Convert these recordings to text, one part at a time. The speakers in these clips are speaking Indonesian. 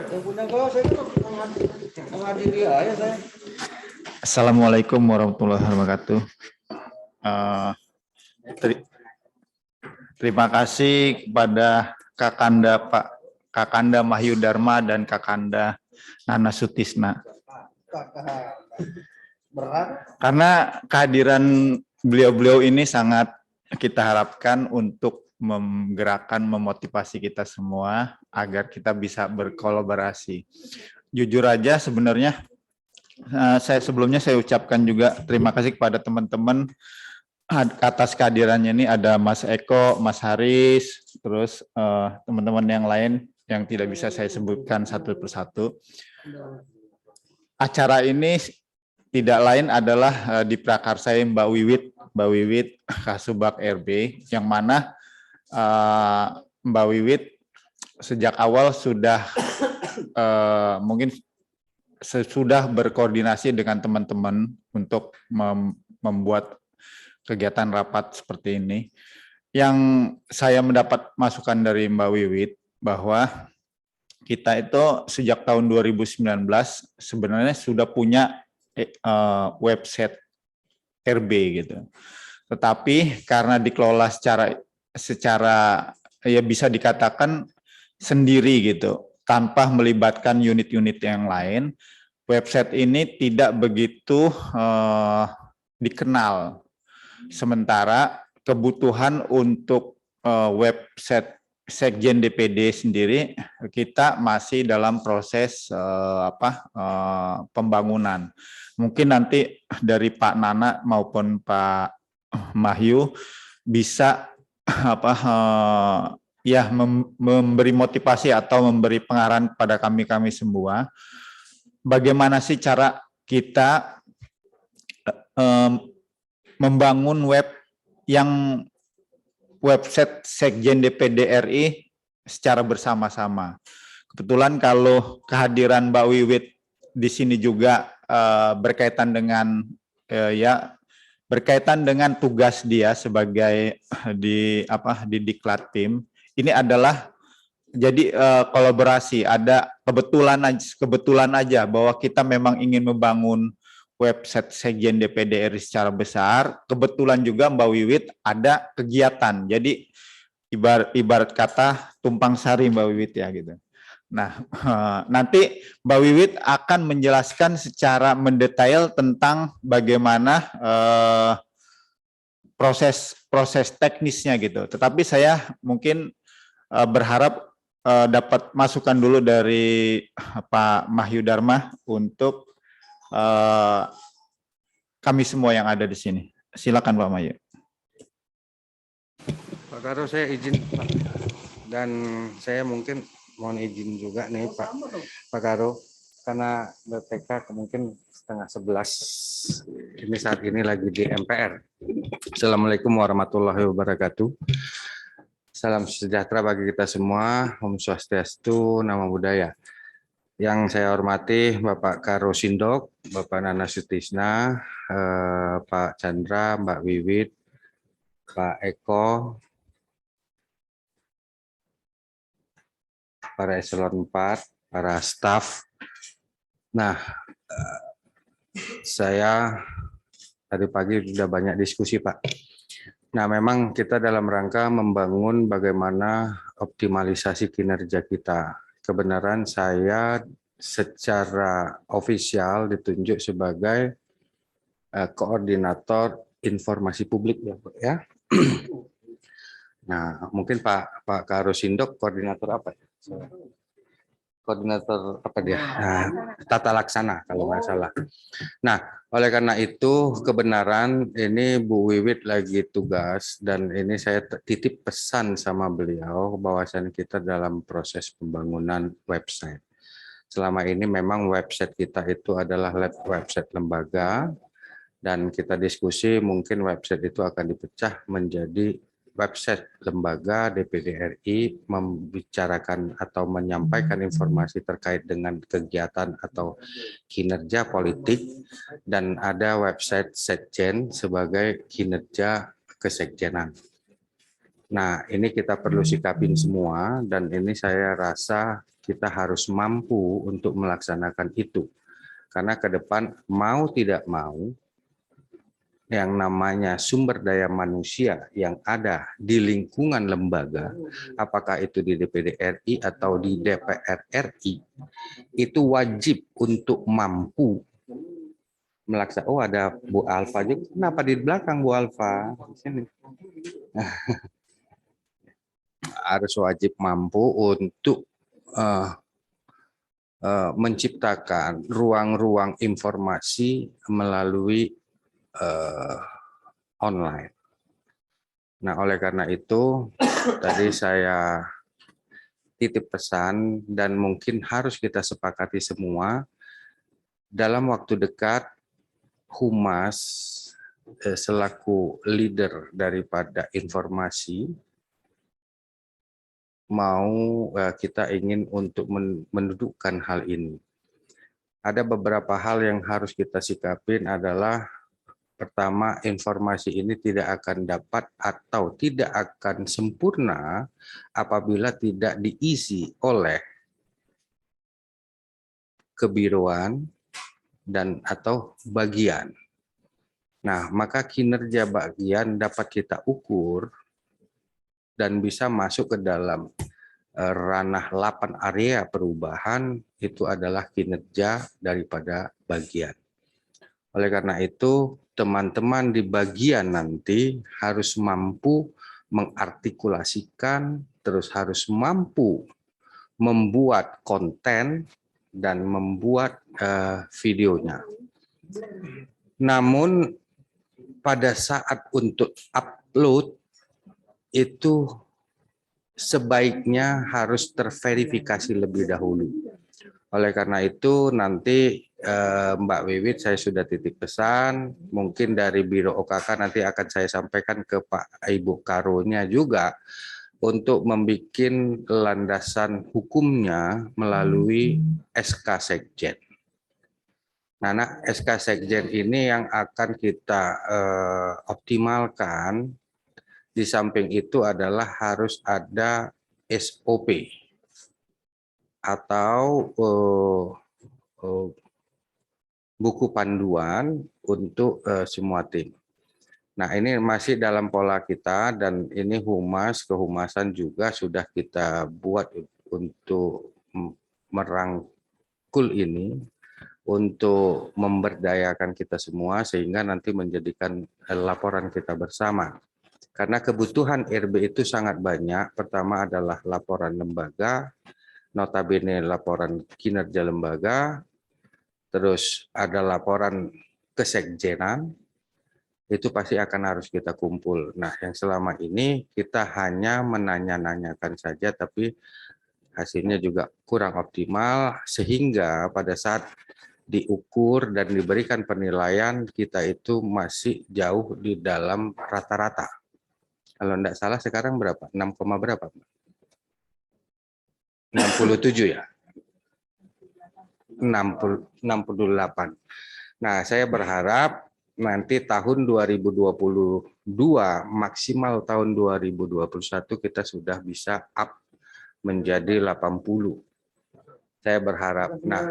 Yang punya kalau saya kan menghadiri aja saya. Assalamualaikum warahmatullahi wabarakatuh. Terima kasih kepada Kakanda Mahyu Dharma dan Kakanda Nana Sutisna. Berat. Karena kehadiran beliau-beliau ini sangat kita harapkan untuk menggerakkan, memotivasi kita semua agar kita bisa berkolaborasi. Jujur aja sebenarnya sebelumnya saya ucapkan juga terima kasih kepada teman-teman atas kehadirannya. Ini ada Mas Eko, Mas Haris, terus teman-teman yang lain yang tidak bisa saya sebutkan satu persatu. Acara ini tidak lain adalah diprakarsai Mbak Wiwit Kasubag RB, yang mana Mbak Wiwit sejak awal sudah mungkin sudah berkoordinasi dengan teman-teman untuk membuat kegiatan rapat seperti ini. Yang saya mendapat masukan dari Mbak Wiwit bahwa kita itu sejak tahun 2019 sebenarnya sudah punya website RB gitu. Tetapi karena dikelola secara ya bisa dikatakan sendiri gitu, tanpa melibatkan unit-unit yang lain, website ini tidak begitu dikenal. Sementara kebutuhan untuk website Sekjen DPD sendiri kita masih dalam proses pembangunan. Mungkin nanti dari Pak Nana maupun Pak Mahyu bisa memberi motivasi atau memberi pengarahan kepada kami semua. Bagaimana sih cara kita membangun website Sekjen DPD RI secara bersama-sama. Kebetulan kalau kehadiran Mbak Wiwit di sini juga berkaitan dengan tugas dia sebagai di Diklattim. Ini adalah jadi kolaborasi. Ada kebetulan aja bahwa kita memang ingin membangun website Sekjen DPD RI secara besar. Kebetulan juga Mbak Wiwit ada kegiatan. Jadi ibarat kata tumpang sari Mbak Wiwit ya gitu. Nah, nanti Mbak Wiwit akan menjelaskan secara mendetail tentang bagaimana proses teknisnya gitu. Tetapi saya mungkin berharap dapat masukan dulu dari Pak Mahyu Dharma untuk kami semua yang ada di sini. Silakan Pak Mahyu. Pak Karo, saya izin Pak. Dan saya mungkin mohon izin juga nih Pak Karo, karena BPK mungkin 10:30 ini saat ini lagi di MPR. Assalamualaikum warahmatullahi wabarakatuh. Salam sejahtera bagi kita semua. Om Swastiastu, Namo Buddhaya. Yang saya hormati Bapak Karo Sindok, Bapak Nana Sutisna, Pak Chandra, Mbak Wiwit, Pak Eko, para eselon 4, para staf. Nah, saya tadi pagi sudah banyak diskusi, Pak. Nah, memang kita dalam rangka membangun bagaimana optimalisasi kinerja kita. Kebenaran saya secara ofisial ditunjuk sebagai koordinator informasi publik ya. Nah, mungkin Pak Karo Sindok koordinator apa ya? Koordinator apa dia? Nah, tata laksana kalau nggak salah. Nah, oleh karena itu kebenaran ini Bu Wiwit lagi tugas dan ini saya titip pesan sama beliau bahwasannya kita dalam proses pembangunan website. Selama ini memang website kita itu adalah website lembaga dan kita diskusi mungkin website itu akan dipecah menjadi website lembaga DPD RI membicarakan atau menyampaikan informasi terkait dengan kegiatan atau kinerja politik dan ada website Sekjen sebagai kinerja kesekjenan. Nah, ini kita perlu sikapin semua dan ini saya rasa kita harus mampu untuk melaksanakan itu. Karena ke depan mau tidak mau, yang namanya sumber daya manusia yang ada di lingkungan lembaga, apakah itu di DPD RI atau di DPR RI, itu wajib untuk mampu melaksanakan. Oh, ada Bu Alfa juga. Kenapa di belakang Bu Alfa? Di sini. Harus wajib mampu untuk menciptakan ruang-ruang informasi melalui online. Nah, oleh karena itu tadi saya titip pesan dan mungkin harus kita sepakati semua dalam waktu dekat Humas selaku leader daripada informasi mau kita ingin untuk mendudukkan hal ini. Ada beberapa hal yang harus kita sikapin adalah pertama, informasi ini tidak akan dapat atau tidak akan sempurna apabila tidak diisi oleh kebiruan dan atau bagian. Nah, maka kinerja bagian dapat kita ukur dan bisa masuk ke dalam ranah 8 area perubahan, itu adalah kinerja daripada bagian. Oleh karena itu, teman-teman di bagian nanti harus mampu mengartikulasikan, terus harus mampu membuat konten dan membuat videonya. Namun pada saat untuk upload itu sebaiknya harus terverifikasi lebih dahulu. Oleh karena itu nanti Mbak Wiwit saya sudah titip pesan, mungkin dari Biro OKK nanti akan saya sampaikan ke Pak Ibu Karonya juga untuk membuat landasan hukumnya melalui SK Sekjen. Nah, SK Sekjen ini yang akan kita optimalkan. Di samping itu adalah harus ada SOP atau buku panduan untuk semua tim. Nah, ini masih dalam pola kita dan ini kehumasan juga sudah kita buat untuk merangkul ini, untuk memberdayakan kita semua sehingga nanti menjadikan laporan kita bersama. Karena kebutuhan RB itu sangat banyak. Pertama adalah laporan lembaga, notabene laporan kinerja lembaga, terus ada laporan kesekjenan, itu pasti akan harus kita kumpul. Nah, yang selama ini kita hanya menanya-nanyakan saja, tapi hasilnya juga kurang optimal, sehingga pada saat diukur dan diberikan penilaian, kita itu masih jauh di dalam rata-rata. Kalau tidak salah sekarang berapa? 6, berapa? 67 ya? 68. Nah, saya berharap nanti tahun 2022 maksimal tahun 2021 kita sudah bisa up menjadi 80. Saya berharap. Nah,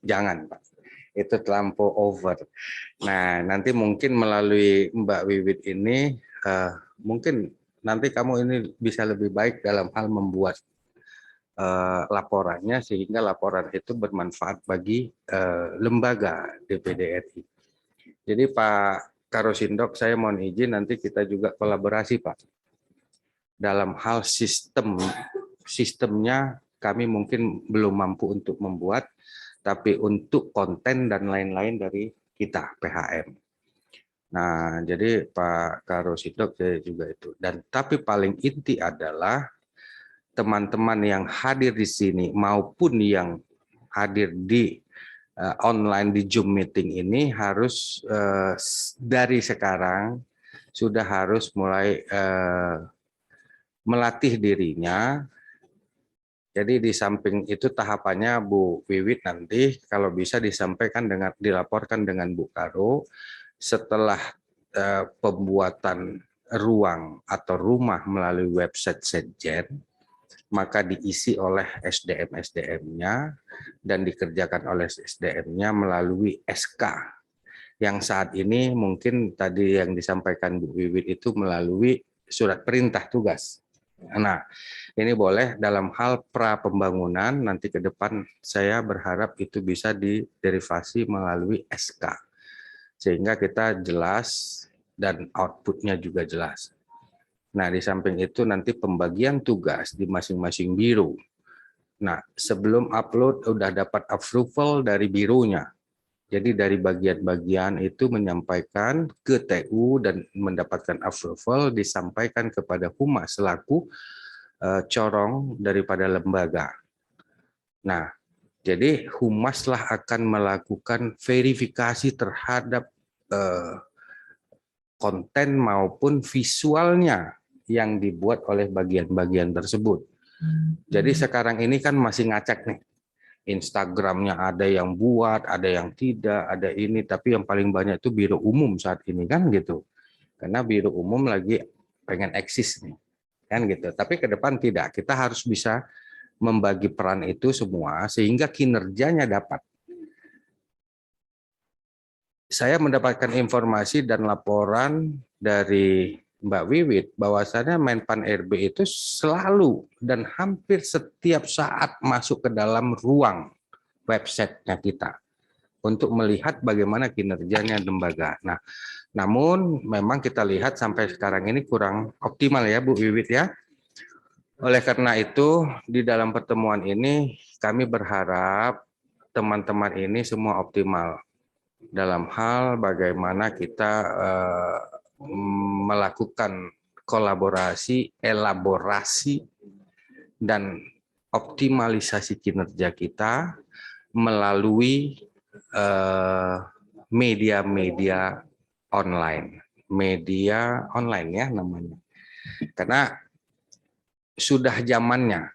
jangan Pak, itu terlampau over. Nah, nanti mungkin melalui Mbak Wiwit ini, mungkin nanti kamu ini bisa lebih baik dalam hal membuat laporannya sehingga laporan itu bermanfaat bagi lembaga DPD RI. Jadi Pak Karosindok, saya mohon izin nanti kita juga kolaborasi Pak. Dalam hal sistemnya kami mungkin belum mampu untuk membuat, tapi untuk konten dan lain-lain dari kita PHM. Nah, jadi Pak Karosindok saya juga itu. Dan tapi paling inti adalah teman-teman yang hadir di sini maupun yang hadir di online di Zoom meeting ini harus dari sekarang sudah harus mulai melatih dirinya. Jadi di samping itu tahapannya Bu Wiwit nanti kalau bisa dilaporkan dengan Bu Karo setelah pembuatan ruang atau rumah melalui website Sekjen. maka diisi oleh SDM-SDM-nya dan dikerjakan oleh SDM-nya melalui SK. Yang saat ini mungkin tadi yang disampaikan Bu Wiwit itu melalui surat perintah tugas. Nah, ini boleh dalam hal pra pembangunan, nanti ke depan saya berharap itu bisa diderivasi melalui SK. Sehingga kita jelas dan outputnya juga jelas. Nah, di samping itu nanti pembagian tugas di masing-masing biro. Nah, sebelum upload udah dapat approval dari bironya. Jadi dari bagian-bagian itu menyampaikan ke TU dan mendapatkan approval disampaikan kepada Humas selaku corong daripada lembaga. Nah, jadi Humaslah akan melakukan verifikasi terhadap konten maupun visualnya yang dibuat oleh bagian-bagian tersebut. Jadi sekarang ini kan masih ngacak nih. Instagramnya ada yang buat, ada yang tidak, ada ini, tapi yang paling banyak itu biro umum saat ini kan gitu. Karena biro umum lagi pengen eksis nih, kan gitu. Tapi ke depan tidak, kita harus bisa membagi peran itu semua sehingga kinerjanya dapat. Saya mendapatkan informasi dan laporan dari Mbak Wiwit bahwasannya Menpan RB itu selalu dan hampir setiap saat masuk ke dalam ruang website-nya kita untuk melihat bagaimana kinerjanya lembaga. Nah, namun memang kita lihat sampai sekarang ini kurang optimal ya Bu Wiwit ya. Oleh karena itu di dalam pertemuan ini kami berharap teman-teman ini semua optimal dalam hal bagaimana kita melakukan kolaborasi, elaborasi, dan optimalisasi kinerja kita melalui media-media online. Media online ya namanya. Karena sudah zamannya,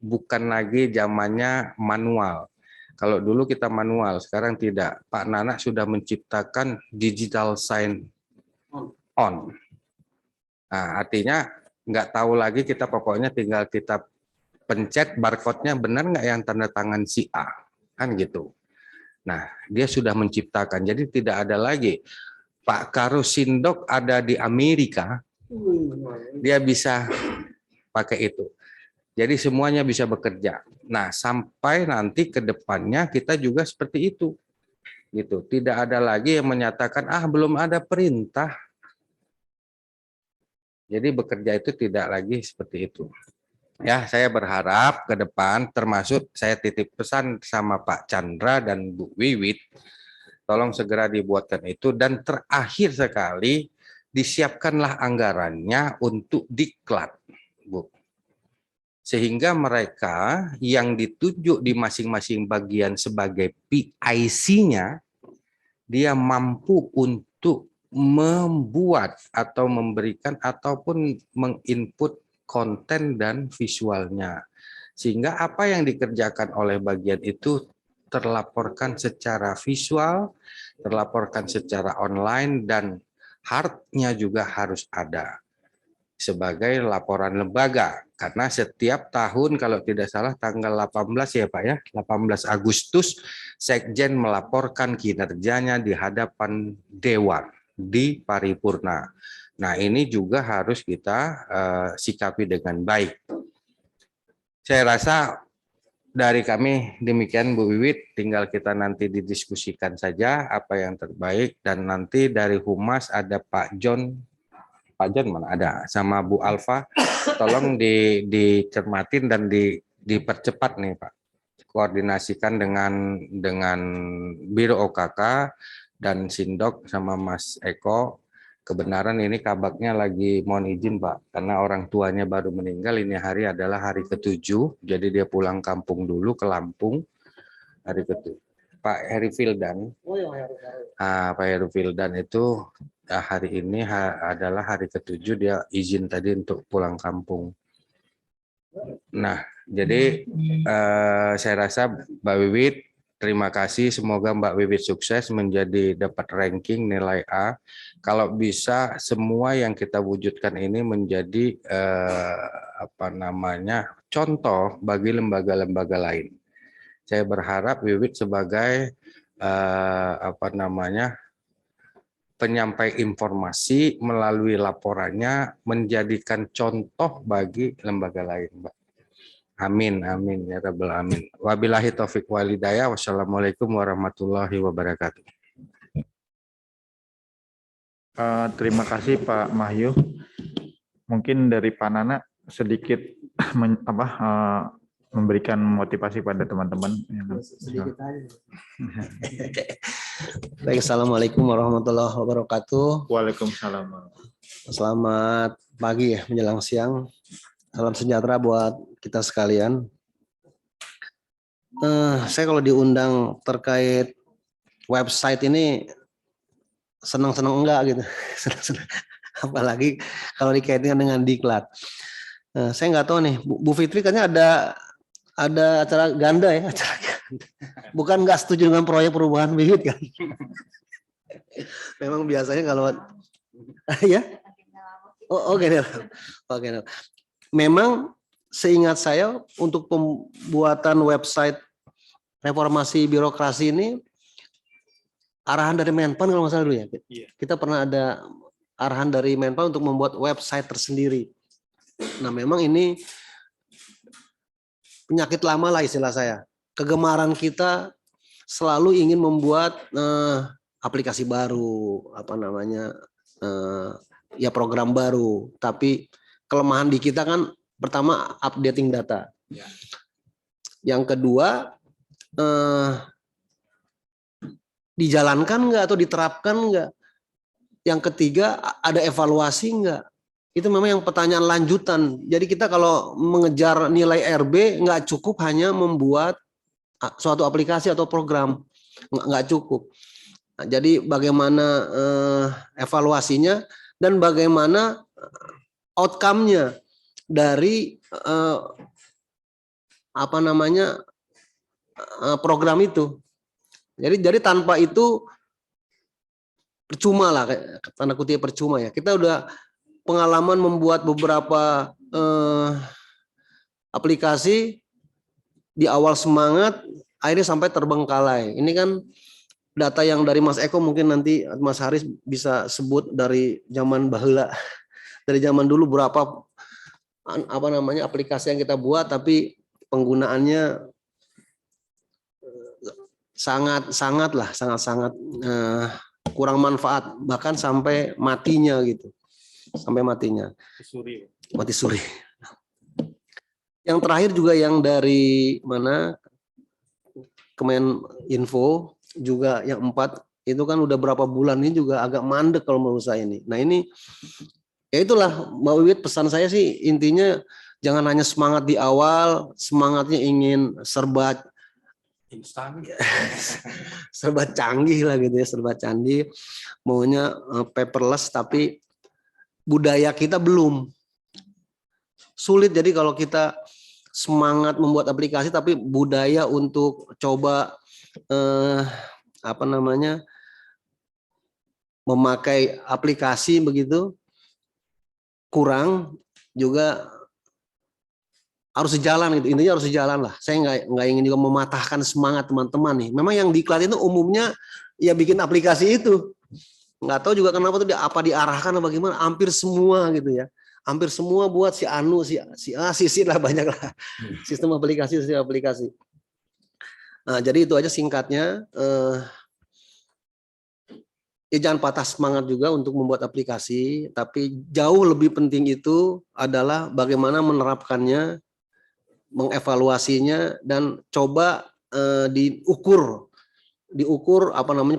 bukan lagi zamannya manual. Kalau dulu kita manual, sekarang tidak. Pak Nana sudah menciptakan digital sign on. Nah, artinya nggak tahu lagi kita pokoknya tinggal kita pencet barcode-nya benar nggak yang tanda tangan si A, kan gitu. Nah, dia sudah menciptakan, jadi tidak ada lagi Pak Karusindok ada di Amerika, dia bisa pakai itu. Jadi semuanya bisa bekerja. Nah, sampai nanti ke depannya kita juga seperti itu. Gitu. Tidak ada lagi yang menyatakan belum ada perintah. Jadi bekerja itu tidak lagi seperti itu. Ya, saya berharap ke depan termasuk saya titip pesan sama Pak Chandra dan Bu Wiwit, tolong segera dibuatkan itu dan terakhir sekali disiapkanlah anggarannya untuk diklat, Bu. Sehingga mereka yang ditunjuk di masing-masing bagian sebagai PIC-nya, dia mampu untuk membuat atau memberikan ataupun menginput konten dan visualnya. Sehingga apa yang dikerjakan oleh bagian itu terlaporkan secara visual, terlaporkan secara online, dan hardnya juga harus ada sebagai laporan lembaga. Karena setiap tahun kalau tidak salah tanggal 18 ya Pak ya, 18 Agustus Sekjen melaporkan kinerjanya di hadapan Dewan di paripurna. Nah, ini juga harus kita sikapi dengan baik. Saya rasa dari kami demikian Bu Wiwit, tinggal kita nanti didiskusikan saja apa yang terbaik dan nanti dari Humas ada Pak John mana ada sama Bu Alfa, tolong dicermatin dan dipercepat nih Pak, koordinasikan dengan Biro OKK dan Sindok sama Mas Eko. Kebenaran ini kabaknya lagi mohon izin Pak, karena orang tuanya baru meninggal, ini hari adalah hari ke-7, jadi dia pulang kampung dulu ke Lampung hari ke-7. Pak Heri Fildan, Pak Heri Fildan itu hari ini adalah hari ke-7 dia izin tadi untuk pulang kampung. Nah, jadi saya rasa Mbak Wiwit terima kasih. Semoga Mbak Wiwit sukses menjadi dapat ranking nilai A. Kalau bisa semua yang kita wujudkan ini menjadi contoh bagi lembaga-lembaga lain. Saya berharap Wiwit sebagai penyampai informasi melalui laporannya menjadikan contoh bagi lembaga lain, Mbak. Amin, amin ya rabbal alamin. Wabillahi taufik walhidayah. Wassalamualaikum warahmatullahi wabarakatuh. Terima kasih Pak Mahyu. Mungkin dari Pak Nana sedikit memberikan motivasi pada teman-teman. Sedikit aja. Baik, assalamualaikum warahmatullahi wabarakatuh. Waalaikumsalam. Selamat pagi ya, menjelang siang. Salam sejahtera buat kita sekalian. Saya kalau diundang terkait website ini senang-senang enggak gitu. Apalagi kalau dikaitkan dengan diklat. Saya nggak tahu nih, Bu Fitri katanya ada acara ganda ya, acara ganda. Bukan nggak setuju dengan proyek perubahan bibit kan? Memang biasanya kalau ya, oke. Memang seingat saya untuk pembuatan website reformasi birokrasi ini arahan dari Menpan kalau nggak salah dulu ya. Kita pernah ada arahan dari Menpan untuk membuat website tersendiri. Nah memang ini penyakit lama lah istilah saya. Kegemaran kita selalu ingin membuat aplikasi baru, program baru. Tapi kelemahan di kita kan pertama updating data. Yang kedua dijalankan nggak atau diterapkan nggak. Yang ketiga ada evaluasi nggak. Itu memang yang pertanyaan lanjutan. Jadi kita kalau mengejar nilai RB nggak cukup hanya membuat suatu aplikasi atau program, nggak cukup. Nah, jadi bagaimana evaluasinya dan bagaimana outcome-nya dari program itu. Jadi tanpa itu percuma lah, tanda kutip percuma ya. Kita udah pengalaman membuat beberapa aplikasi di awal semangat, akhirnya sampai terbengkalai. Ini kan data yang dari Mas Eko, mungkin nanti Mas Haris bisa sebut dari zaman baheula. Dari zaman dulu berapa aplikasi yang kita buat, tapi penggunaannya sangat kurang manfaat, bahkan sampai matinya gitu. Sampai matinya. Mati suri. Yang terakhir juga yang dari Kemeninfo juga yang 4 itu kan udah berapa bulan ini juga agak mandek kalau menurut saya ini. Nah ini ya itulah Mbak Wiwit, pesan saya sih intinya jangan hanya semangat di awal, semangatnya ingin serba instan, serba canggih lah gitu ya, serba canggih, maunya paperless tapi budaya kita belum. Sulit jadi kalau kita semangat membuat aplikasi tapi budaya untuk coba memakai aplikasi begitu kurang, juga harus sejalan gitu. Intinya harus sejalan lah. Saya nggak ingin juga mematahkan semangat teman-teman nih. Memang yang diklat itu umumnya ya bikin aplikasi itu. Nggak tahu juga kenapa tuh diarahkan atau bagaimana. Hampir semua gitu ya. Hampir semua buat si Anu, si A, si C lah, banyak lah. Sistem aplikasi. Nah, jadi itu aja singkatnya. Ya jangan patah semangat juga untuk membuat aplikasi, tapi jauh lebih penting itu adalah bagaimana menerapkannya, mengevaluasinya, dan coba diukur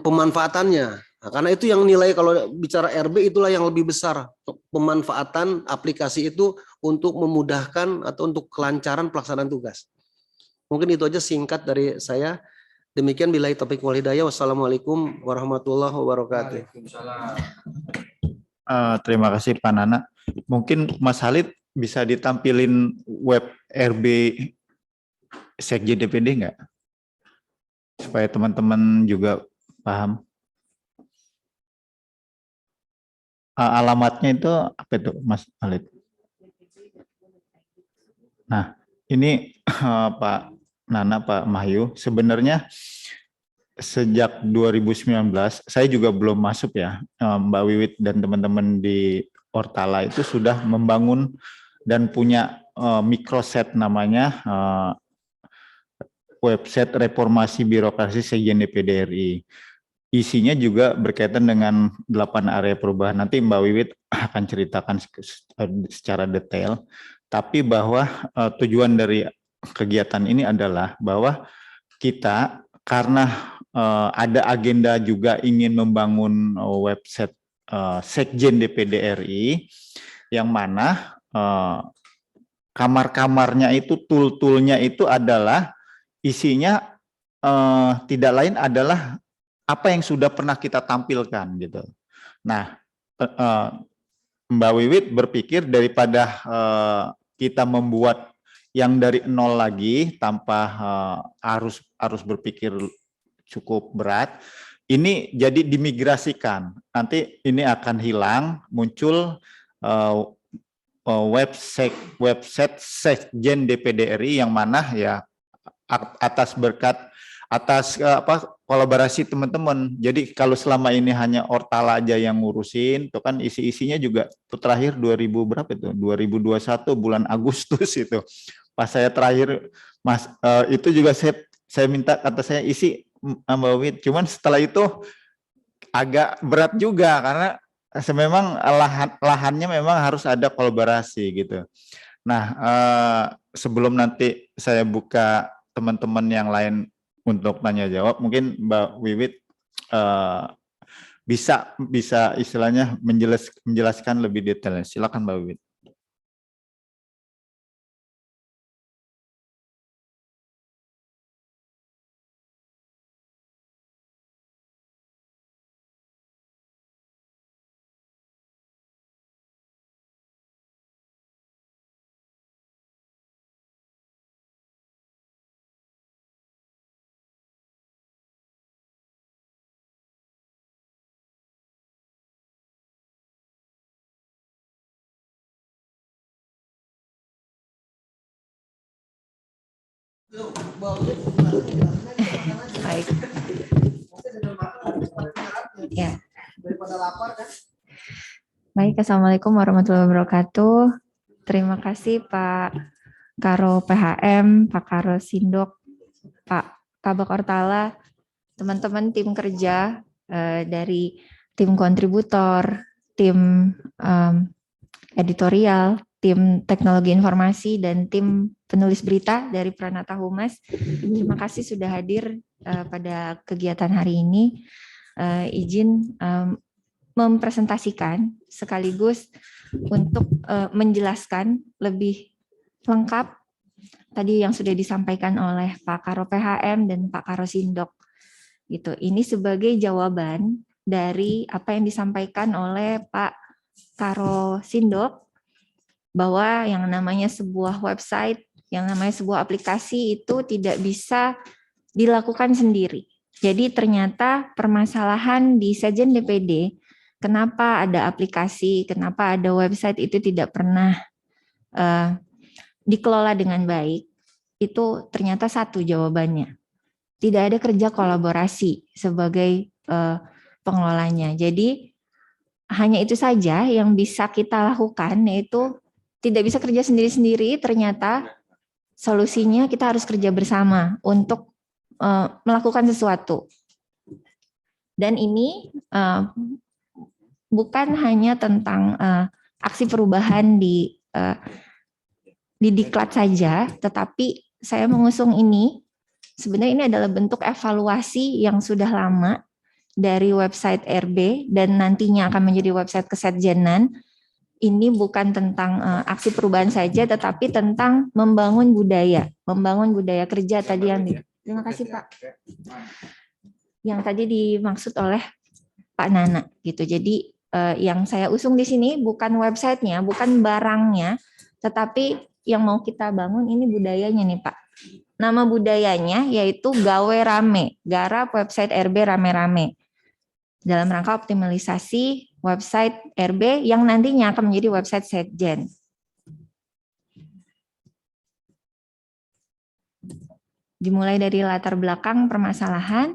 pemanfaatannya. Nah, karena itu yang nilai kalau bicara RB itulah yang lebih besar, pemanfaatan aplikasi itu untuk memudahkan atau untuk kelancaran pelaksanaan tugas. Mungkin itu aja singkat dari saya. Demikian billahi taufiq wal hidayah. Wassalamualaikum warahmatullahi wabarakatuh. Terima kasih Pak Nana. Mungkin Mas Halid bisa ditampilin web RB Sekjen DPD nggak? supaya teman-teman juga paham. Alamatnya itu apa itu, Mas Alid? Nah, ini Pak Nana, Pak Mahyu, sebenarnya sejak 2019, saya juga belum masuk ya, Mbak Wiwit dan teman-teman di Ortala itu sudah membangun dan punya microset namanya website reformasi birokrasi Sekjen DPD RI. Isinya juga berkaitan dengan 8 area perubahan. Nanti Mbak Wiwit akan ceritakan secara detail. Tapi bahwa tujuan dari kegiatan ini adalah bahwa kita karena ada agenda juga ingin membangun website Sekjen DPD RI yang mana kamar-kamarnya itu, tool-toolnya itu adalah isinya tidak lain adalah apa yang sudah pernah kita tampilkan gitu. Nah, Mbak Wiwit berpikir daripada kita membuat yang dari nol lagi tanpa harus berpikir cukup berat, ini jadi dimigrasikan. Nanti ini akan hilang, muncul website Sekjen DPD RI yang mana ya atas kolaborasi teman-teman. Jadi kalau selama ini hanya Ortala aja yang ngurusin, itu kan isi-isinya juga itu terakhir 2000 berapa itu? 2021 bulan Agustus itu. Pas saya terakhir Mas itu juga saya minta kata saya isi Mbak Wit. Cuman setelah itu agak berat juga karena memang lahannya memang harus ada kolaborasi gitu. Nah, sebelum nanti saya buka teman-teman yang lain untuk tanya jawab, mungkin Mbak Wiwit bisa istilahnya menjelaskan lebih detail. Silakan Mbak Wiwit. Baik. Ya. Baik, Assalamualaikum warahmatullahi wabarakatuh. Terima kasih Pak Karo PHM, Pak Karo Sindok, Pak Kabak Ortala, teman-teman tim kerja dari tim kontributor, tim editorial, tim teknologi informasi, dan tim penulis berita dari Pranata Humas. Terima kasih sudah hadir pada kegiatan hari ini. Izin mempresentasikan sekaligus untuk menjelaskan lebih lengkap tadi yang sudah disampaikan oleh Pak Karo PHM dan Pak Karo Sindok. Gitu. Ini sebagai jawaban dari apa yang disampaikan oleh Pak Karo Sindok bahwa yang namanya sebuah website, yang namanya sebuah aplikasi itu tidak bisa dilakukan sendiri. Jadi ternyata permasalahan di Sekjen DPD, kenapa ada aplikasi, kenapa ada website itu tidak pernah dikelola dengan baik, itu ternyata satu jawabannya. Tidak ada kerja kolaborasi sebagai pengelolanya. Jadi hanya itu saja yang bisa kita lakukan, yaitu tidak bisa kerja sendiri-sendiri, ternyata solusinya kita harus kerja bersama untuk melakukan sesuatu. Dan ini bukan hanya tentang aksi perubahan di diklat saja, tetapi saya mengusung ini, sebenarnya ini adalah bentuk evaluasi yang sudah lama dari website RB dan nantinya akan menjadi website Kesetjenan. Ini bukan tentang aksi perubahan saja, tetapi tentang membangun budaya kerja tadi yang terima kasih Pak. Yang tadi dimaksud oleh Pak Nana gitu. Jadi yang saya usung di sini bukan websitenya, bukan barangnya, tetapi yang mau kita bangun ini budayanya nih Pak. nama budayanya yaitu Gawe Rame, garap website RB rame-rame. Dalam rangka optimalisasi website RB yang nantinya akan menjadi website Sekjen. Dimulai dari latar belakang permasalahan,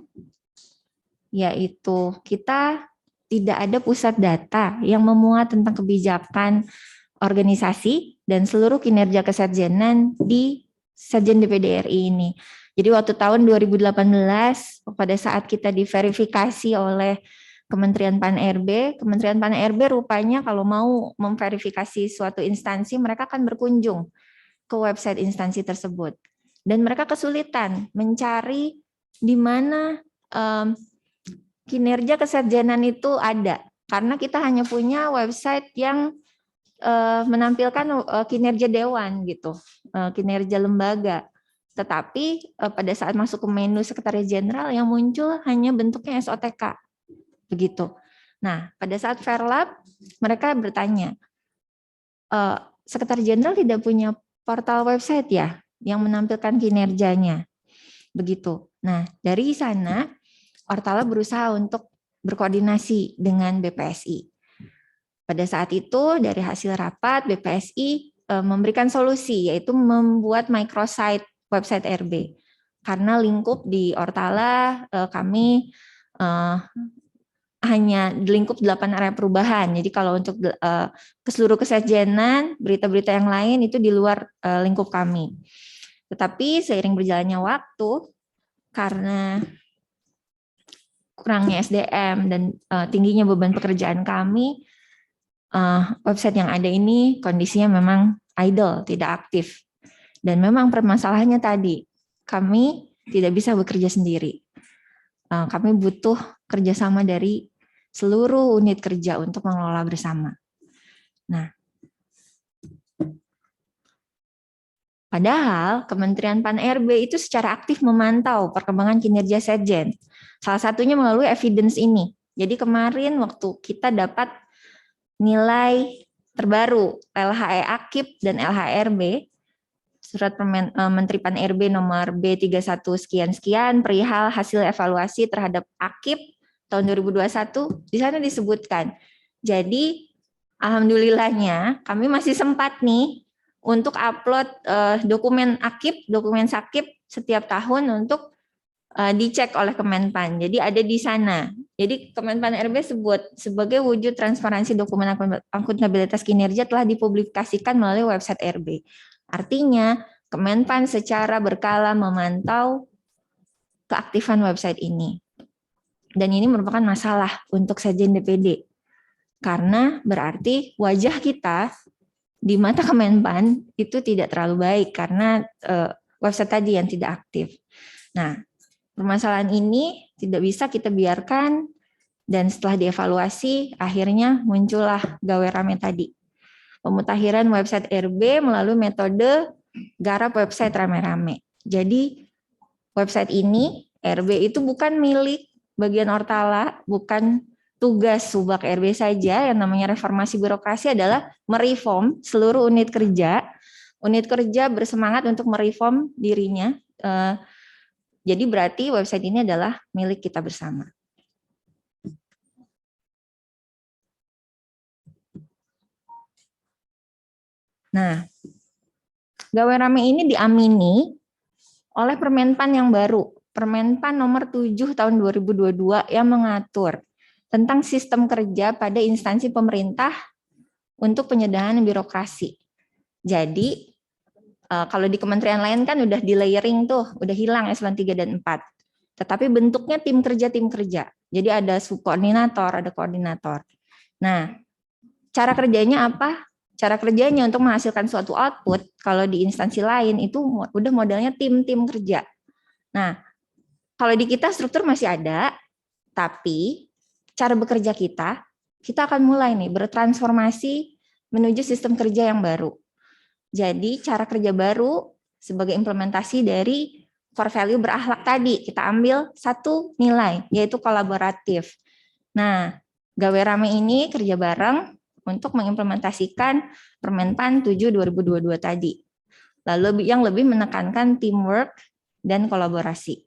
yaitu kita tidak ada pusat data yang memuat tentang kebijakan organisasi dan seluruh kinerja kesekjenan di Sekjen DPD RI ini. Jadi waktu tahun 2018 pada saat kita diverifikasi oleh Kementerian Pan-RB, Kementerian Pan-RB rupanya kalau mau memverifikasi suatu instansi, mereka akan berkunjung ke website instansi tersebut. Dan mereka kesulitan mencari di mana kinerja kesekjenan itu ada. Karena kita hanya punya website yang menampilkan kinerja dewan gitu, kinerja lembaga. Tetapi pada saat masuk ke menu Sekretariat Jenderal yang muncul hanya bentuknya SOTK. Begitu. Nah, pada saat Fairlab mereka bertanya, Sekretariat Jenderal tidak punya portal website ya yang menampilkan kinerjanya. Begitu. Nah, dari sana Ortala berusaha untuk berkoordinasi dengan BPSI. Pada saat itu dari hasil rapat BPSI memberikan solusi yaitu membuat microsite website RB. Karena lingkup di Ortala kami hanya lingkup 8 area perubahan. Jadi kalau untuk ke seluruh kesekjenan, berita-berita yang lain itu di luar lingkup kami. Tetapi seiring berjalannya waktu, karena kurangnya SDM dan tingginya beban pekerjaan kami, website yang ada ini kondisinya memang idle, tidak aktif. Dan memang permasalahannya tadi, kami tidak bisa bekerja sendiri. Kami butuh kerjasama dari seluruh unit kerja untuk mengelola bersama. Nah, padahal Kementerian Pan-RB itu secara aktif memantau perkembangan kinerja Sekjen. Salah satunya melalui evidence ini. Jadi kemarin waktu kita dapat nilai terbaru LHE Akip dan LHRB, Surat Menteri Pan-RB nomor B31 sekian-sekian perihal hasil evaluasi terhadap Akip tahun 2021, di sana disebutkan. Jadi alhamdulillahnya kami masih sempat nih untuk upload dokumen Akip, dokumen Sakip setiap tahun untuk dicek oleh Kemenpan. Jadi ada di sana. Jadi Kemenpan RB sebut sebagai wujud transparansi dokumen akuntabilitas kinerja telah dipublikasikan melalui website RB. Artinya Kemenpan secara berkala memantau keaktifan website ini. Dan ini merupakan masalah untuk Sekjen DPD. Karena berarti wajah kita di mata Kemenpan itu tidak terlalu baik karena website tadi yang tidak aktif. Nah, permasalahan ini tidak bisa kita biarkan dan setelah dievaluasi akhirnya muncullah Gawe Rame tadi. Pemutakhiran website RB melalui metode garap website rame-rame. Jadi website ini RB itu bukan milik bagian Ortala, bukan tugas Subak RB saja. Yang namanya reformasi birokrasi adalah mereform seluruh unit kerja. Unit kerja bersemangat untuk mereform dirinya. Jadi berarti website ini adalah milik kita bersama. Nah, Gawe Rame ini diamini oleh Permenpan yang baru, Permenpan nomor 7 tahun 2022 yang mengatur tentang sistem kerja pada instansi pemerintah untuk penyederhanaan birokrasi. Jadi, kalau di kementerian lain kan udah di layering tuh, udah hilang eselon 3 dan 4. Tetapi bentuknya tim kerja. Jadi ada subkoordinator, ada koordinator. Nah, cara kerjanya apa? Cara kerjanya untuk menghasilkan suatu output, kalau di instansi lain itu udah modelnya tim-tim kerja. Nah, kalau di kita struktur masih ada, tapi cara bekerja kita akan mulai nih bertransformasi menuju sistem kerja yang baru. Jadi cara kerja baru sebagai implementasi dari core value berakhlak tadi, kita ambil satu nilai, yaitu kolaboratif. Nah, Gawe Rame ini kerja bareng untuk mengimplementasikan Permenpan 7 2022 tadi. lalu yang lebih menekankan teamwork dan kolaborasi.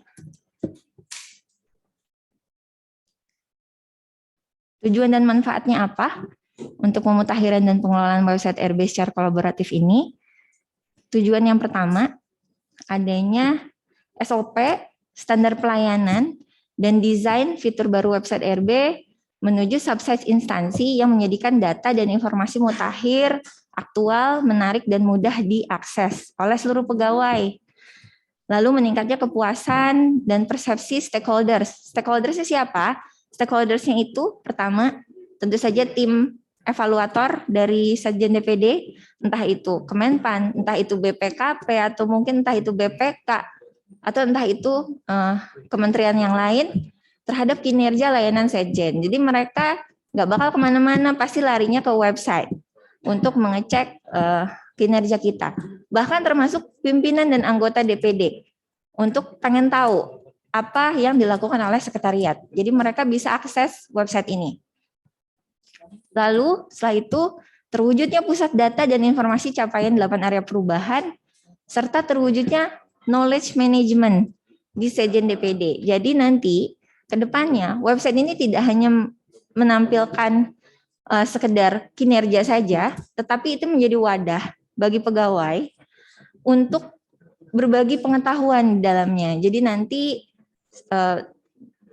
Tujuan dan manfaatnya apa untuk pemutahiran dan pengelolaan website RB secara kolaboratif ini? Tujuan yang pertama, adanya SOP, standar pelayanan, dan desain fitur baru website RB menuju subsite instansi yang menjadikan data dan informasi mutakhir, aktual, menarik, dan mudah diakses oleh seluruh pegawai. Lalu meningkatnya kepuasan dan persepsi stakeholders. Stakeholdersnya siapa? Stakeholdersnya itu pertama tentu saja tim evaluator dari Setjen DPD, entah itu Kemenpan, entah itu BPKP, atau mungkin entah itu BPK, atau entah itu kementerian yang lain terhadap kinerja layanan Setjen. Jadi mereka nggak bakal kemana-mana, pasti larinya ke website untuk mengecek kinerja kita. Bahkan termasuk pimpinan dan anggota DPD untuk pengen tahu apa yang dilakukan oleh sekretariat. Jadi mereka bisa akses website ini. Lalu setelah itu terwujudnya pusat data dan informasi capaian 8 area perubahan serta terwujudnya knowledge management di Setjen DPD. Jadi nanti ke depannya website ini tidak hanya menampilkan sekedar kinerja saja, tetapi itu menjadi wadah bagi pegawai untuk berbagi pengetahuan di dalamnya. Jadi nanti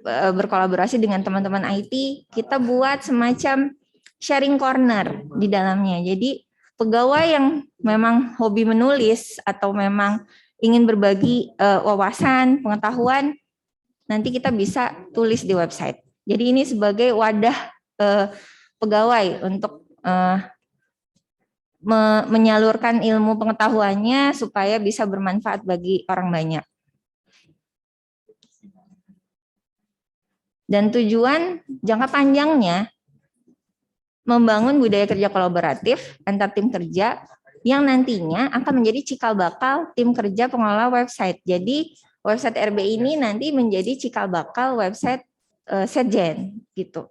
berkolaborasi dengan teman-teman IT, kita buat semacam sharing corner di dalamnya. Jadi pegawai yang memang hobi menulis atau memang ingin berbagi wawasan, pengetahuan, nanti kita bisa tulis di website. Jadi ini sebagai wadah pegawai untuk menyalurkan ilmu pengetahuannya supaya bisa bermanfaat bagi orang banyak. Dan tujuan jangka panjangnya membangun budaya kerja kolaboratif antar tim kerja yang nantinya akan menjadi cikal bakal tim kerja pengelola website. Jadi website RB ini nanti menjadi cikal bakal website Setjen gitu.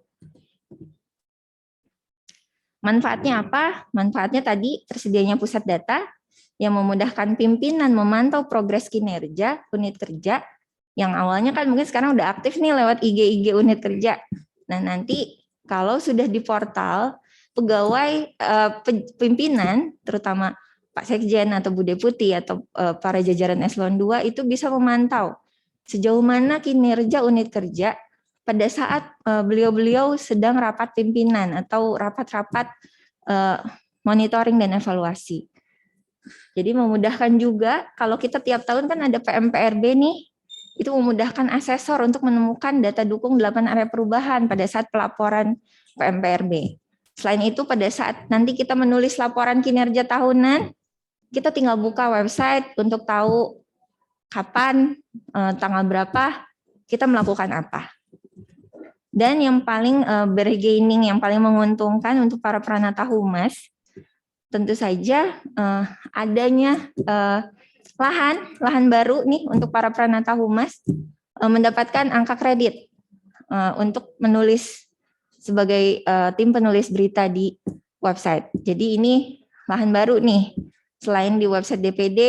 Manfaatnya apa? Manfaatnya tadi tersedianya pusat data yang memudahkan pimpinan memantau progres kinerja unit kerja yang awalnya kan mungkin sekarang udah aktif nih lewat IG unit kerja. Nah nanti kalau sudah di portal, pegawai pimpinan, terutama Pak Sekjen atau Bu Deputi atau para jajaran eselon 2 itu bisa memantau sejauh mana kinerja unit kerja pada saat beliau-beliau sedang rapat pimpinan atau rapat-rapat monitoring dan evaluasi. Jadi memudahkan juga kalau kita tiap tahun kan ada PMPRB nih, itu memudahkan asesor untuk menemukan data dukung 8 area perubahan pada saat pelaporan PMPRB. Selain itu pada saat nanti kita menulis laporan kinerja tahunan, kita tinggal buka website untuk tahu kapan, tanggal berapa, kita melakukan apa. Dan yang paling bergaining, yang paling menguntungkan untuk para Pranata Humas, tentu saja adanya lahan baru nih untuk para Pranata Humas mendapatkan angka kredit untuk menulis sebagai tim penulis berita di website. Jadi ini lahan baru nih, selain di website DPD,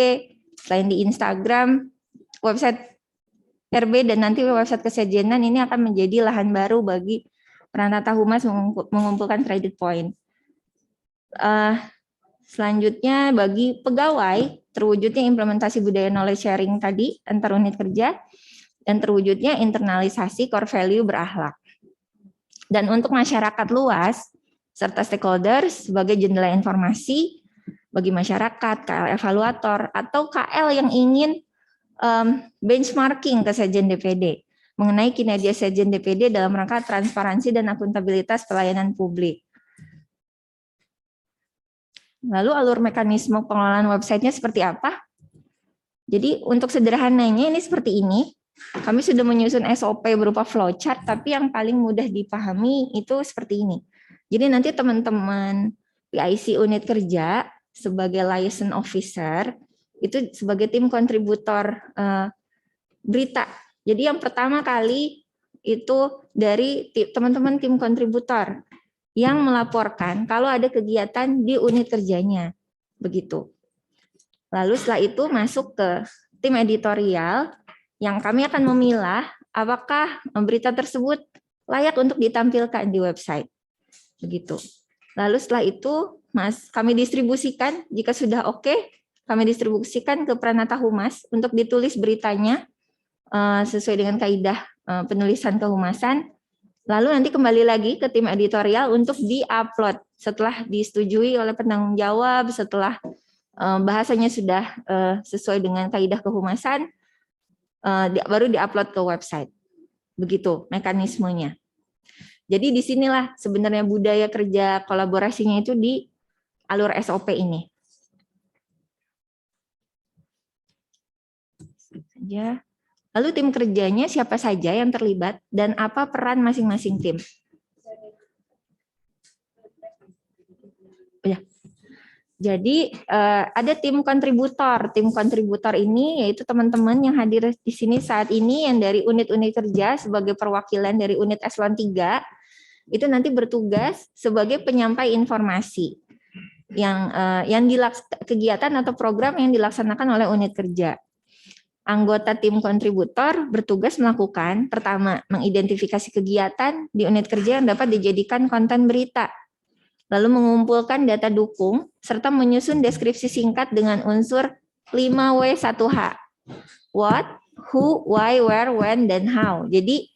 selain di Instagram, website RB dan nanti website Kesetjenan ini akan menjadi lahan baru bagi Pranata Humas mengumpulkan kredit point. Selanjutnya bagi pegawai, terwujudnya implementasi budaya knowledge sharing tadi antar unit kerja, dan terwujudnya internalisasi core value berakhlak. Dan untuk masyarakat luas, serta stakeholders sebagai jendela informasi bagi masyarakat, KL evaluator, atau KL yang ingin benchmarking ke Setjen DPD mengenai kinerja Setjen DPD dalam rangka transparansi dan akuntabilitas pelayanan publik. Lalu alur mekanisme pengelolaan websitenya seperti apa? Jadi untuk sederhananya ini seperti ini. Kami sudah menyusun SOP berupa flowchart, tapi yang paling mudah dipahami itu seperti ini. Jadi nanti teman-teman PIC unit kerja sebagai liaison officer itu sebagai tim kontributor berita. Jadi yang pertama kali itu dari teman-teman tim kontributor yang melaporkan kalau ada kegiatan di unit kerjanya, begitu. Lalu setelah itu masuk ke tim editorial yang kami akan memilah apakah berita tersebut layak untuk ditampilkan di website. Begitu. Lalu setelah itu kami distribusikan, jika sudah oke, kami distribusikan ke Pranata Humas untuk ditulis beritanya sesuai dengan kaidah penulisan kehumasan. Lalu nanti kembali lagi ke tim editorial untuk di-upload setelah disetujui oleh penanggung jawab, setelah bahasanya sudah sesuai dengan kaidah kehumasan, baru di-upload ke website. Begitu mekanismenya. Jadi disinilah sebenarnya budaya kerja kolaborasinya itu di alur SOP ini. Lalu tim kerjanya siapa saja yang terlibat dan apa peran masing-masing tim? Ya. Jadi ada tim kontributor. Tim kontributor ini yaitu teman-teman yang hadir di sini saat ini yang dari unit-unit kerja sebagai perwakilan dari unit eselon 3 itu nanti bertugas sebagai penyampai informasi yang kegiatan atau program yang dilaksanakan oleh unit kerja. Anggota tim kontributor bertugas melakukan pertama mengidentifikasi kegiatan di unit kerja yang dapat dijadikan konten berita. Lalu mengumpulkan data dukung, serta menyusun deskripsi singkat dengan unsur 5W1H. What, who, why, where, when, dan how. Jadi,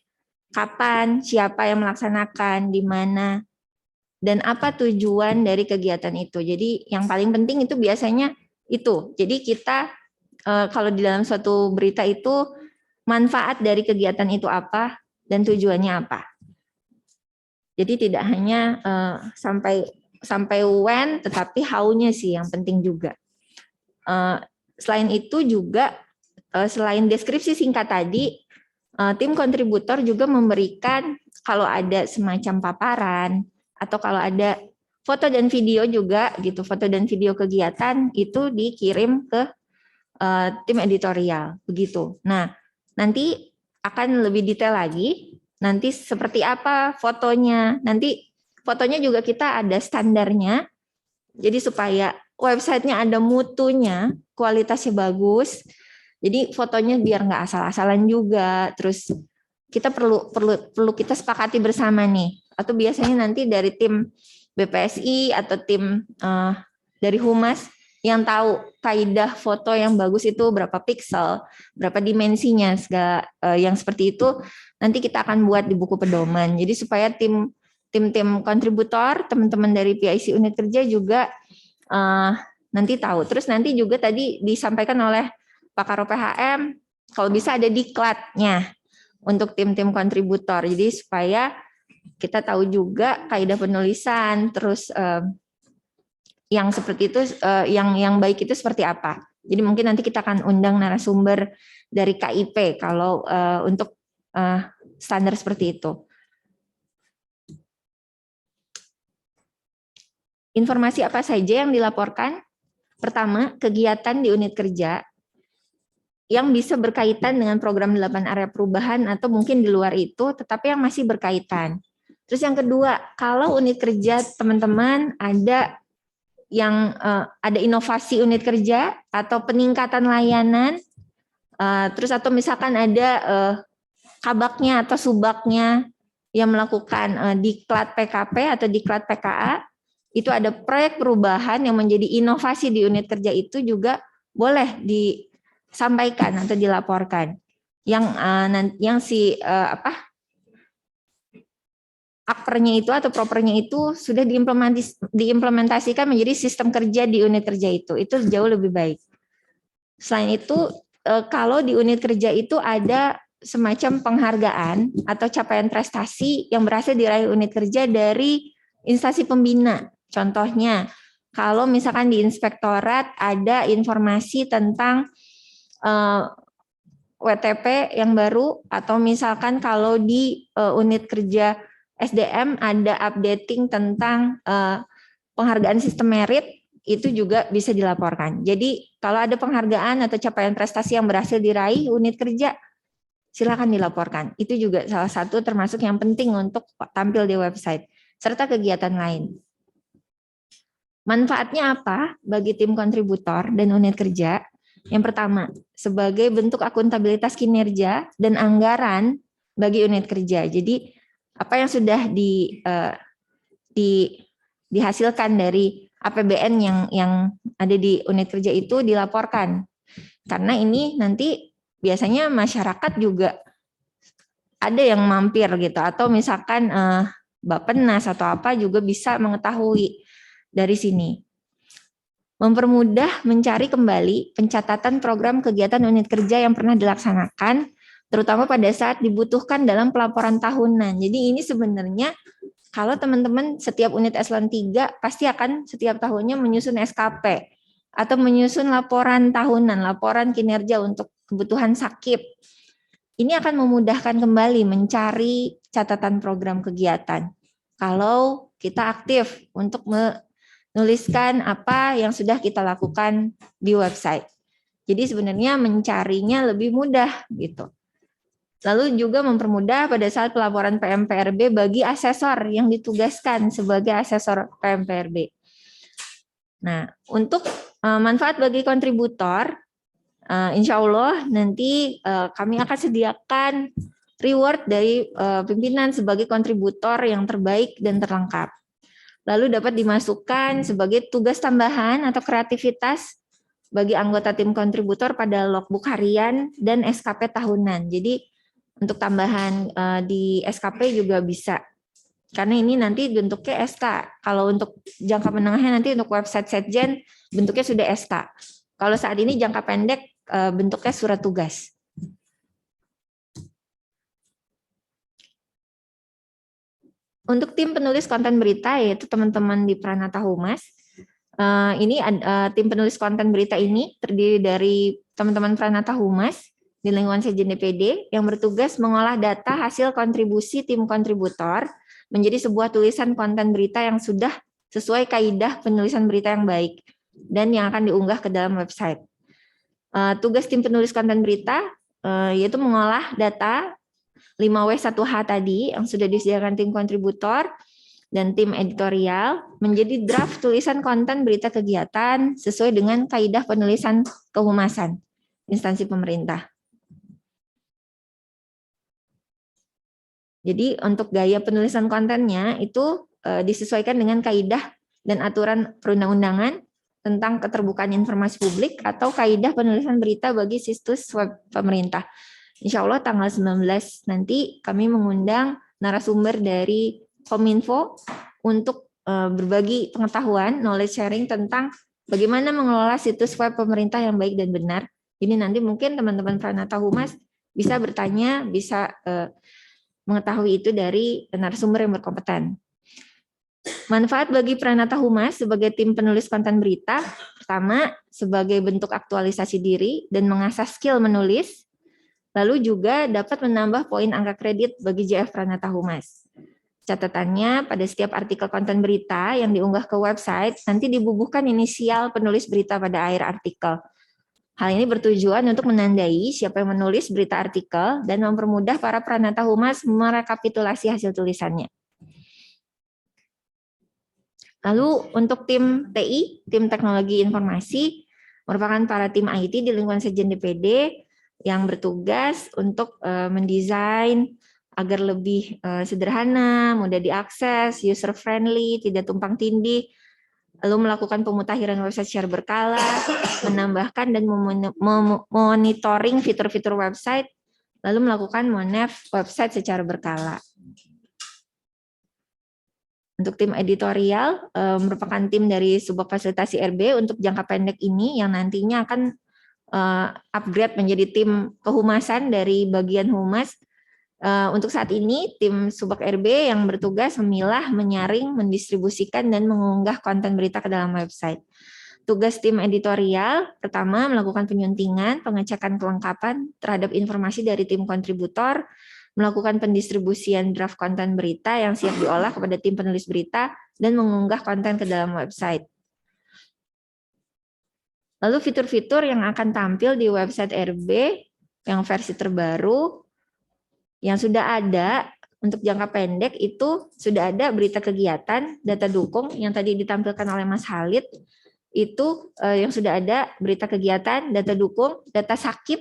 kapan, siapa yang melaksanakan, di mana, dan apa tujuan dari kegiatan itu. Jadi, yang paling penting itu biasanya itu. Jadi, kita, kalau di dalam suatu berita itu, manfaat dari kegiatan itu apa, dan tujuannya apa. Jadi tidak hanya sampai when, tetapi how-nya sih yang penting juga. Selain itu juga, selain deskripsi singkat tadi, tim kontributor juga memberikan kalau ada semacam paparan, atau kalau ada foto dan video juga, gitu, foto dan video kegiatan itu dikirim ke tim editorial, begitu. Nah, nanti akan lebih detail lagi. Nanti seperti apa fotonya, nanti fotonya juga kita ada standarnya, jadi supaya websitenya ada mutunya, kualitasnya bagus, jadi fotonya biar nggak asal-asalan juga, terus kita perlu kita sepakati bersama nih, atau biasanya nanti dari tim BPSI atau tim dari Humas yang tahu kaidah foto yang bagus itu berapa piksel, berapa dimensinya, segala yang seperti itu nanti kita akan buat di buku pedoman. Jadi supaya tim kontributor, teman-teman dari PIC unit kerja juga nanti tahu. Terus nanti juga tadi disampaikan oleh Pak Karo PHM, kalau bisa ada diklatnya untuk tim-tim kontributor. Jadi supaya kita tahu juga kaidah penulisan, terus yang seperti itu, yang baik itu seperti apa. Jadi mungkin nanti kita akan undang narasumber dari KIP kalau untuk standar seperti itu. Informasi apa saja yang dilaporkan? Pertama, kegiatan di unit kerja yang bisa berkaitan dengan program 8 area perubahan atau mungkin di luar itu, tetapi yang masih berkaitan. Terus yang kedua, kalau unit kerja teman-teman ada yang ada inovasi unit kerja atau peningkatan layanan, terus atau misalkan ada kabaknya atau subaknya yang melakukan diklat PKP atau diklat PKA, itu ada proyek perubahan yang menjadi inovasi di unit kerja itu juga boleh disampaikan atau dilaporkan. Yang akpernya itu atau propernya itu sudah diimplementasikan menjadi sistem kerja di unit kerja itu jauh lebih baik. Selain itu, kalau di unit kerja itu ada semacam penghargaan atau capaian prestasi yang berhasil diraih unit kerja dari instansi pembina. Contohnya, kalau misalkan di inspektorat ada informasi tentang WTP yang baru, atau misalkan kalau di unit kerja SDM ada updating tentang penghargaan sistem merit, itu juga bisa dilaporkan. Jadi kalau ada penghargaan atau capaian prestasi yang berhasil diraih unit kerja, silakan dilaporkan. Itu juga salah satu termasuk yang penting untuk tampil di website, serta kegiatan lain. Manfaatnya apa bagi tim kontributor dan unit kerja? Yang pertama, sebagai bentuk akuntabilitas kinerja dan anggaran bagi unit kerja. Jadi apa yang sudah dihasilkan dari APBN yang ada di unit kerja itu dilaporkan. Karena ini nanti biasanya masyarakat juga ada yang mampir gitu, atau misalkan Bappenas atau apa juga bisa mengetahui dari sini. Mempermudah mencari kembali pencatatan program kegiatan unit kerja yang pernah dilaksanakan, terutama pada saat dibutuhkan dalam pelaporan tahunan. Jadi ini sebenarnya kalau teman-teman setiap unit eselon 3 pasti akan setiap tahunnya menyusun SKP atau menyusun laporan tahunan, laporan kinerja untuk kebutuhan sakit. Ini akan memudahkan kembali mencari catatan program kegiatan. Kalau kita aktif untuk menuliskan apa yang sudah kita lakukan di website. Jadi sebenarnya mencarinya lebih mudah gitu. Lalu juga mempermudah pada saat pelaporan PMPRB bagi asesor yang ditugaskan sebagai asesor PMPRB. Nah, untuk manfaat bagi kontributor, insya Allah nanti kami akan sediakan reward dari pimpinan sebagai kontributor yang terbaik dan terlengkap. Lalu dapat dimasukkan sebagai tugas tambahan atau kreativitas bagi anggota tim kontributor pada logbook harian dan SKP tahunan. Jadi untuk tambahan di SKP juga bisa. Karena ini nanti bentuknya SK. Kalau untuk jangka menengahnya nanti untuk website Setjen bentuknya sudah SK. Kalau saat ini jangka pendek bentuknya surat tugas. Untuk tim penulis konten berita, yaitu teman-teman di Pranata Humas, ini tim penulis konten berita ini terdiri dari teman-teman Pranata Humas di lingkungan Sekjen DPD yang bertugas mengolah data hasil kontribusi tim kontributor menjadi sebuah tulisan konten berita yang sudah sesuai kaidah penulisan berita yang baik dan yang akan diunggah ke dalam website. Tugas tim penulis konten berita yaitu mengolah data 5W1H tadi yang sudah disediakan tim kontributor dan tim editorial menjadi draft tulisan konten berita kegiatan sesuai dengan kaidah penulisan kehumasan instansi pemerintah. Jadi untuk gaya penulisan kontennya itu disesuaikan dengan kaidah dan aturan perundang-undangan tentang keterbukaan informasi publik atau kaidah penulisan berita bagi situs web pemerintah. Insya Allah tanggal 19 nanti kami mengundang narasumber dari Kominfo untuk berbagi pengetahuan, knowledge sharing tentang bagaimana mengelola situs web pemerintah yang baik dan benar. Ini nanti mungkin teman-teman Pranata Humas bisa bertanya, bisa mengetahui itu dari narasumber yang berkompeten. Manfaat bagi Pranata Humas sebagai tim penulis konten berita, pertama sebagai bentuk aktualisasi diri dan mengasah skill menulis, lalu juga dapat menambah poin angka kredit bagi JF Pranata Humas. Catatannya pada setiap artikel konten berita yang diunggah ke website, nanti dibubuhkan inisial penulis berita pada akhir artikel. Hal ini bertujuan untuk menandai siapa yang menulis berita artikel dan mempermudah para Pranata Humas merekapitulasi hasil tulisannya. Lalu untuk tim TI, tim Teknologi Informasi, merupakan para tim IT di lingkungan Sekjen DPD yang bertugas untuk mendesain agar lebih sederhana, mudah diakses, user friendly, tidak tumpang tindih, lalu melakukan pemutakhiran website secara berkala, menambahkan dan monitoring fitur-fitur website, lalu melakukan monef website secara berkala. Untuk tim editorial, merupakan tim dari Subak Fasilitasi RB untuk jangka pendek ini yang nantinya akan upgrade menjadi tim kehumasan dari bagian humas. Untuk saat ini, tim Subak RB yang bertugas memilah, menyaring, mendistribusikan, dan mengunggah konten berita ke dalam website. Tugas tim editorial, pertama melakukan penyuntingan, pengecekan kelengkapan terhadap informasi dari tim kontributor, melakukan pendistribusian draft konten berita yang siap diolah kepada tim penulis berita, dan mengunggah konten ke dalam website. Lalu fitur-fitur yang akan tampil di website RB yang versi terbaru, yang sudah ada Untuk jangka pendek itu sudah ada berita kegiatan, data dukung yang tadi ditampilkan oleh Mas Halid, itu yang sudah ada berita kegiatan, data dukung, data sakit,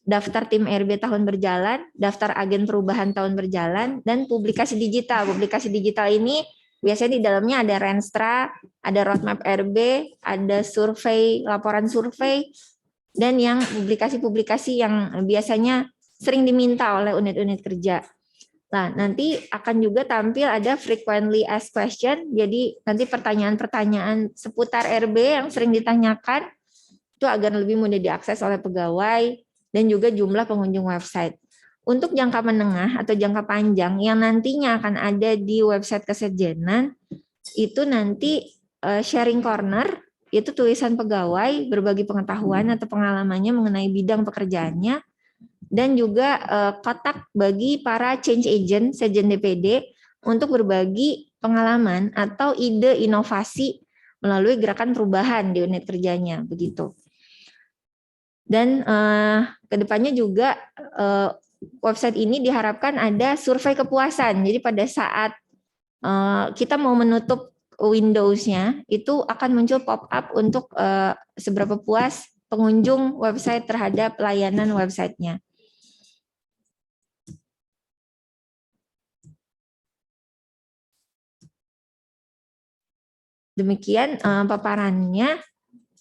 daftar tim RB tahun berjalan, daftar agen perubahan tahun berjalan, dan publikasi digital. Publikasi digital ini biasanya di dalamnya ada Renstra, ada roadmap RB, ada survei, laporan survei, dan yang publikasi-publikasi yang biasanya sering diminta oleh unit-unit kerja. Nah, nanti akan juga tampil ada frequently asked question, jadi nanti pertanyaan-pertanyaan seputar RB yang sering ditanyakan, itu agar lebih mudah diakses oleh pegawai, dan juga jumlah pengunjung website. Untuk jangka menengah atau jangka panjang yang nantinya akan ada di website Kesekjenan, itu nanti sharing corner, itu tulisan pegawai, berbagi pengetahuan atau pengalamannya mengenai bidang pekerjaannya, dan juga kotak bagi para change agent, Sekjen DPD, untuk berbagi pengalaman atau ide inovasi melalui gerakan perubahan di unit kerjanya, begitu. Dan kedepannya juga website ini diharapkan ada survei kepuasan. Jadi pada saat kita mau menutup Windows-nya, itu akan muncul pop-up untuk seberapa puas pengunjung website terhadap layanan websitenya. Demikian paparannya.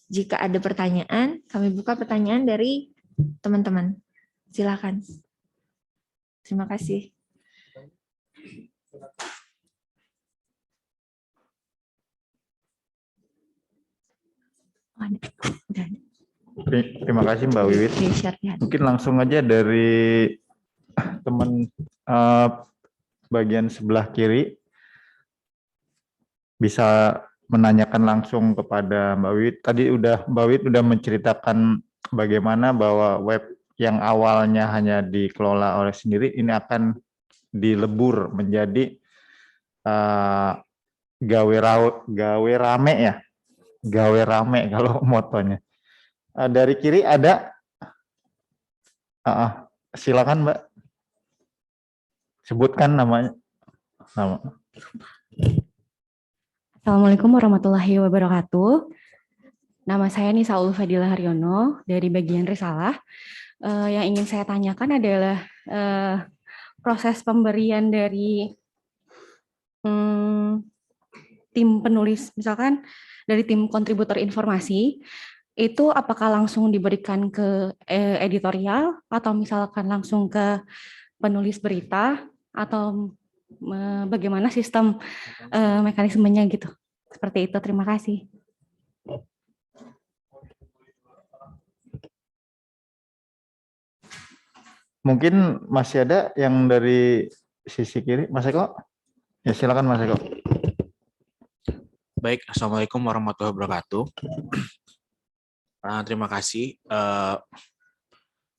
Jika ada pertanyaan, kami buka pertanyaan dari teman-teman. Silakan. Terima kasih. Terima kasih Mbak Wiwit. Mungkin langsung aja dari teman bagian sebelah kiri bisa menanyakan langsung kepada Mbak Wiwit. Tadi Mbak Wiwit udah menceritakan bagaimana bahwa web yang awalnya hanya dikelola oleh sendiri ini akan dilebur menjadi gawe rame ya, gawe rame kalau motonya. Dari kiri ada, silakan Mbak, sebutkan namanya. Assalamualaikum warahmatullahi wabarakatuh. Nama saya Nisa Ulfadila Haryono dari bagian Risalah. Yang ingin saya tanyakan adalah proses pemberian dari tim penulis, misalkan dari tim kontributor informasi, itu apakah langsung diberikan ke editorial atau misalkan langsung ke penulis berita, atau bagaimana sistem mekanismenya gitu. Seperti itu, terima kasih. Mungkin masih ada yang dari sisi kiri, Mas Eko? Ya silakan Mas Eko. Baik, Assalamualaikum warahmatullahi wabarakatuh. Terima kasih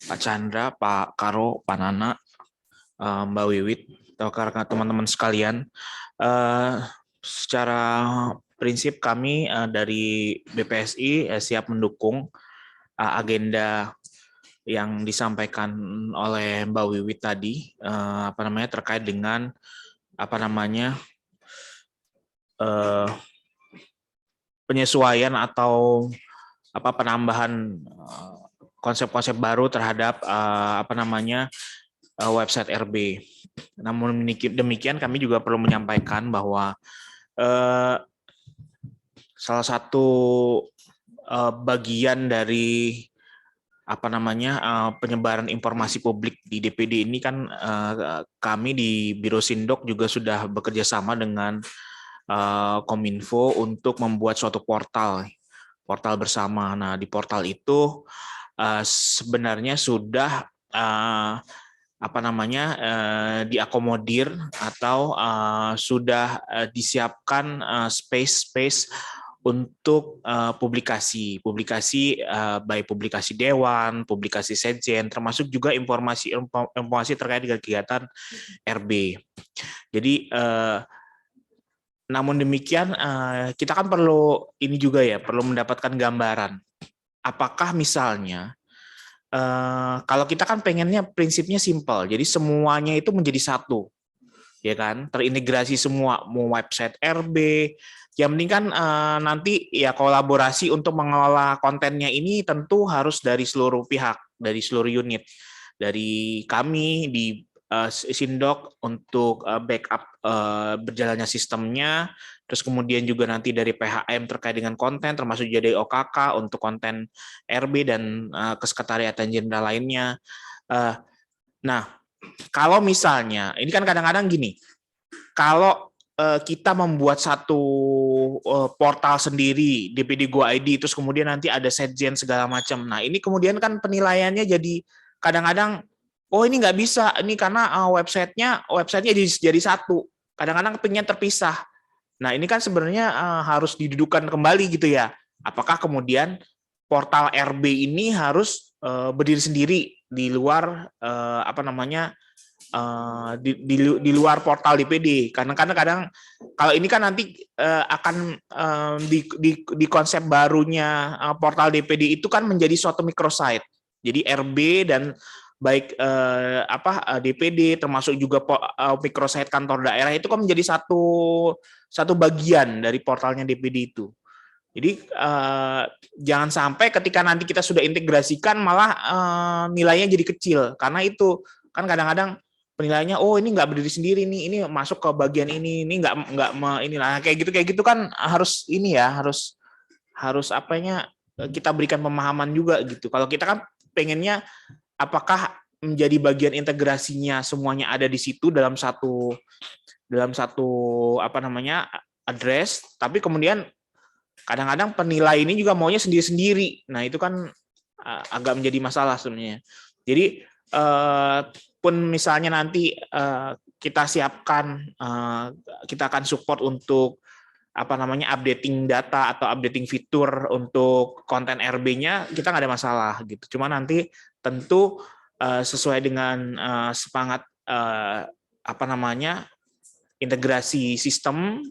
Pak Chandra, Pak Karo, Pak Nana, Mbak Wiwit, teman-teman sekalian. Secara prinsip kami dari BPSI siap mendukung agenda yang disampaikan oleh Mbak Wiwit tadi, terkait dengan penyesuaian atau penambahan konsep-konsep baru terhadap website RB. Namun demikian kami juga perlu menyampaikan bahwa salah satu bagian dari penyebaran informasi publik di DPD ini kan kami di Biro Sindok juga sudah bekerja sama dengan Kominfo untuk membuat suatu portal bersama. Nah, di portal itu sebenarnya sudah diakomodir atau sudah disiapkan space untuk publikasi baik publikasi dewan, publikasi sekjen, termasuk juga informasi terkait dengan kegiatan RB. Jadi namun demikian kita kan perlu mendapatkan gambaran apakah misalnya kalau kita kan pengennya prinsipnya simpel, jadi semuanya itu menjadi satu, ya kan, terintegrasi semua, mau website RB. Yang penting kan nanti ya kolaborasi untuk mengelola kontennya ini tentu harus dari seluruh pihak, dari seluruh unit, dari kami di Sindok untuk backup berjalannya sistemnya, terus kemudian juga nanti dari PHM terkait dengan konten, termasuk jadi OKK untuk konten RB dan kesekretariatan jenderal lainnya. Nah, kalau misalnya, ini kan kadang-kadang gini, kalau kita membuat satu portal sendiri, DPD Go ID, terus kemudian nanti ada setgen segala macam. Nah, ini kemudian kan penilaiannya jadi kadang-kadang, oh ini nggak bisa, ini karena websitenya jadi satu. Kadang-kadang pengen terpisah. Nah, ini kan sebenarnya harus didudukan kembali gitu ya. Apakah kemudian portal RB ini harus berdiri sendiri di luar di luar portal DPD, karena kadang kalau ini kan nanti akan di konsep barunya portal DPD itu kan menjadi suatu microsite. Jadi RB dan baik DPD termasuk juga microsite kantor daerah itu kan menjadi satu bagian dari portalnya DPD itu. Jadi jangan sampai ketika nanti kita sudah integrasikan malah nilainya jadi kecil, karena itu kan kadang-kadang penilaiannya, oh ini nggak berdiri sendiri nih, ini masuk ke bagian ini nggak inilah kayak gitu kan harus ini ya, harus apanya kita berikan pemahaman juga gitu. Kalau kita kan pengennya apakah menjadi bagian integrasinya semuanya ada di situ dalam satu address, tapi kemudian kadang-kadang penilai ini juga maunya sendiri-sendiri. Nah, itu kan agak menjadi masalah sebenarnya. Jadi pun misalnya nanti kita siapkan, kita akan support untuk updating data atau updating fitur untuk konten RB-nya, kita nggak ada masalah gitu. Cuma nanti tentu sesuai dengan semangat integrasi sistem,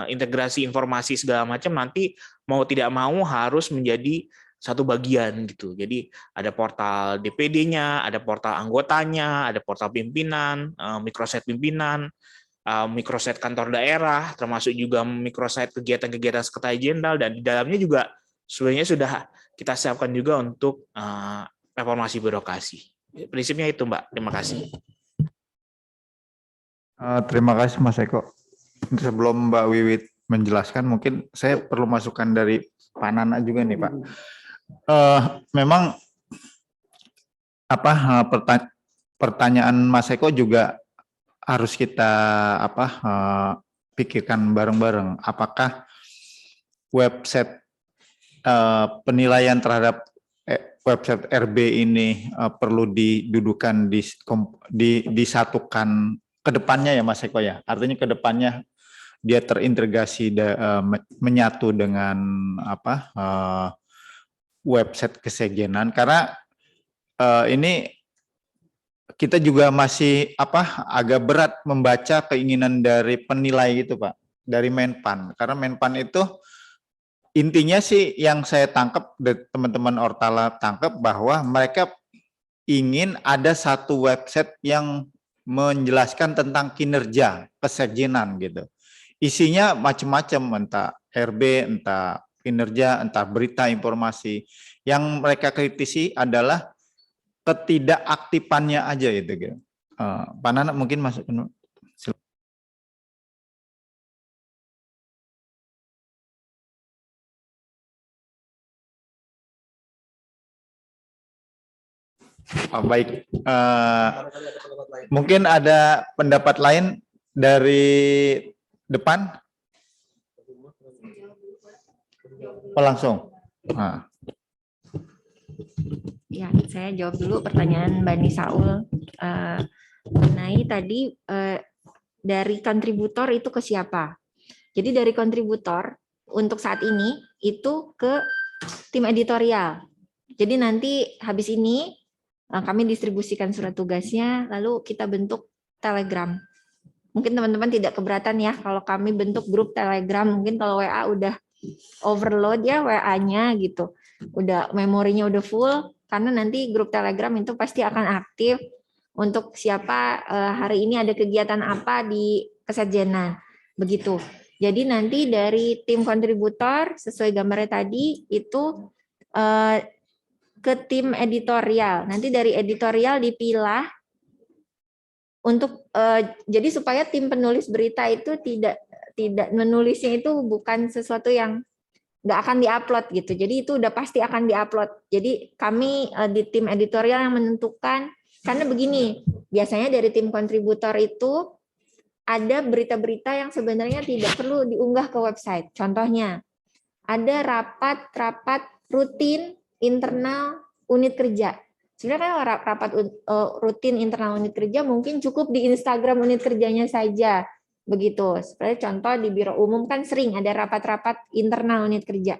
integrasi informasi segala macam, nanti mau tidak mau harus menjadi satu bagian gitu. Jadi ada portal DPD-nya, ada portal anggotanya, ada portal pimpinan, microsite pimpinan, microsite kantor daerah, termasuk juga microsite kegiatan-kegiatan sekretariat jenderal, dan di dalamnya juga sebenarnya sudah kita siapkan juga untuk reformasi birokrasi. Prinsipnya itu, Mbak. Terima kasih. Terima kasih Mas Eko. Sebelum Mbak Wiwit menjelaskan, mungkin saya perlu masukan dari Pak Nana juga nih Pak. Memang pertanyaan Mas Eko juga harus kita pikirkan bareng-bareng. Apakah website penilaian terhadap website RB ini perlu didudukan disatukan ke depannya ya Mas Eko ya. Artinya ke depannya dia terintegrasi menyatu dengan website kesekjenan, karena ini kita juga masih agak berat membaca keinginan dari penilai gitu Pak, dari Menpan. Karena Menpan itu intinya sih yang saya tangkap, teman-teman Ortala tangkap, bahwa mereka ingin ada satu website yang menjelaskan tentang kinerja kesekjenan gitu. Isinya macam-macam, entah RB, entah kinerja, entah berita informasi. Yang mereka kritisi adalah ketidakaktifannya aja gitu. Pak Nana mungkin masuk. Baik, mungkin ada pendapat lain dari depan? Langsung. Ya, saya jawab dulu pertanyaan Mbak Nisaul mengenai tadi dari kontributor itu ke siapa. Jadi dari kontributor untuk saat ini itu ke tim editorial. Jadi nanti habis ini kami distribusikan surat tugasnya, lalu kita bentuk Telegram. Mungkin teman-teman tidak keberatan ya kalau kami bentuk grup Telegram. Mungkin kalau WA udah overload ya WA-nya gitu. Udah memorinya udah full, karena nanti grup Telegram itu pasti akan aktif. untuk siapa hari ini ada kegiatan apa di Kesekjenan. Begitu. Jadi nanti dari tim kontributor sesuai gambarnya tadi itu ke tim editorial. Nanti dari editorial dipilah untuk jadi supaya tim penulis berita itu tidak menulisnya itu bukan sesuatu yang nggak akan diupload gitu. Jadi itu udah pasti akan diupload. Jadi kami di tim editorial yang menentukan, karena begini, biasanya dari tim kontributor itu ada berita-berita yang sebenarnya tidak perlu diunggah ke website. Contohnya, ada rapat-rapat rutin internal unit kerja. Sebenarnya kan rapat rutin internal unit kerja mungkin cukup di Instagram unit kerjanya saja. Begitu. Seperti contoh di biro umum kan sering ada rapat-rapat internal unit kerja.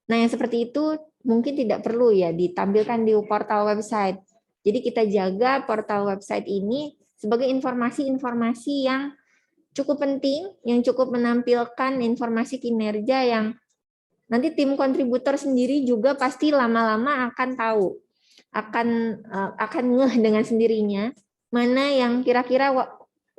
Nah, yang seperti itu mungkin tidak perlu ya ditampilkan di portal website. Jadi kita jaga portal website ini sebagai informasi-informasi yang cukup penting, yang cukup menampilkan informasi kinerja yang nanti tim kontributor sendiri juga pasti lama-lama akan tahu, akan ngeh dengan sendirinya mana yang kira-kira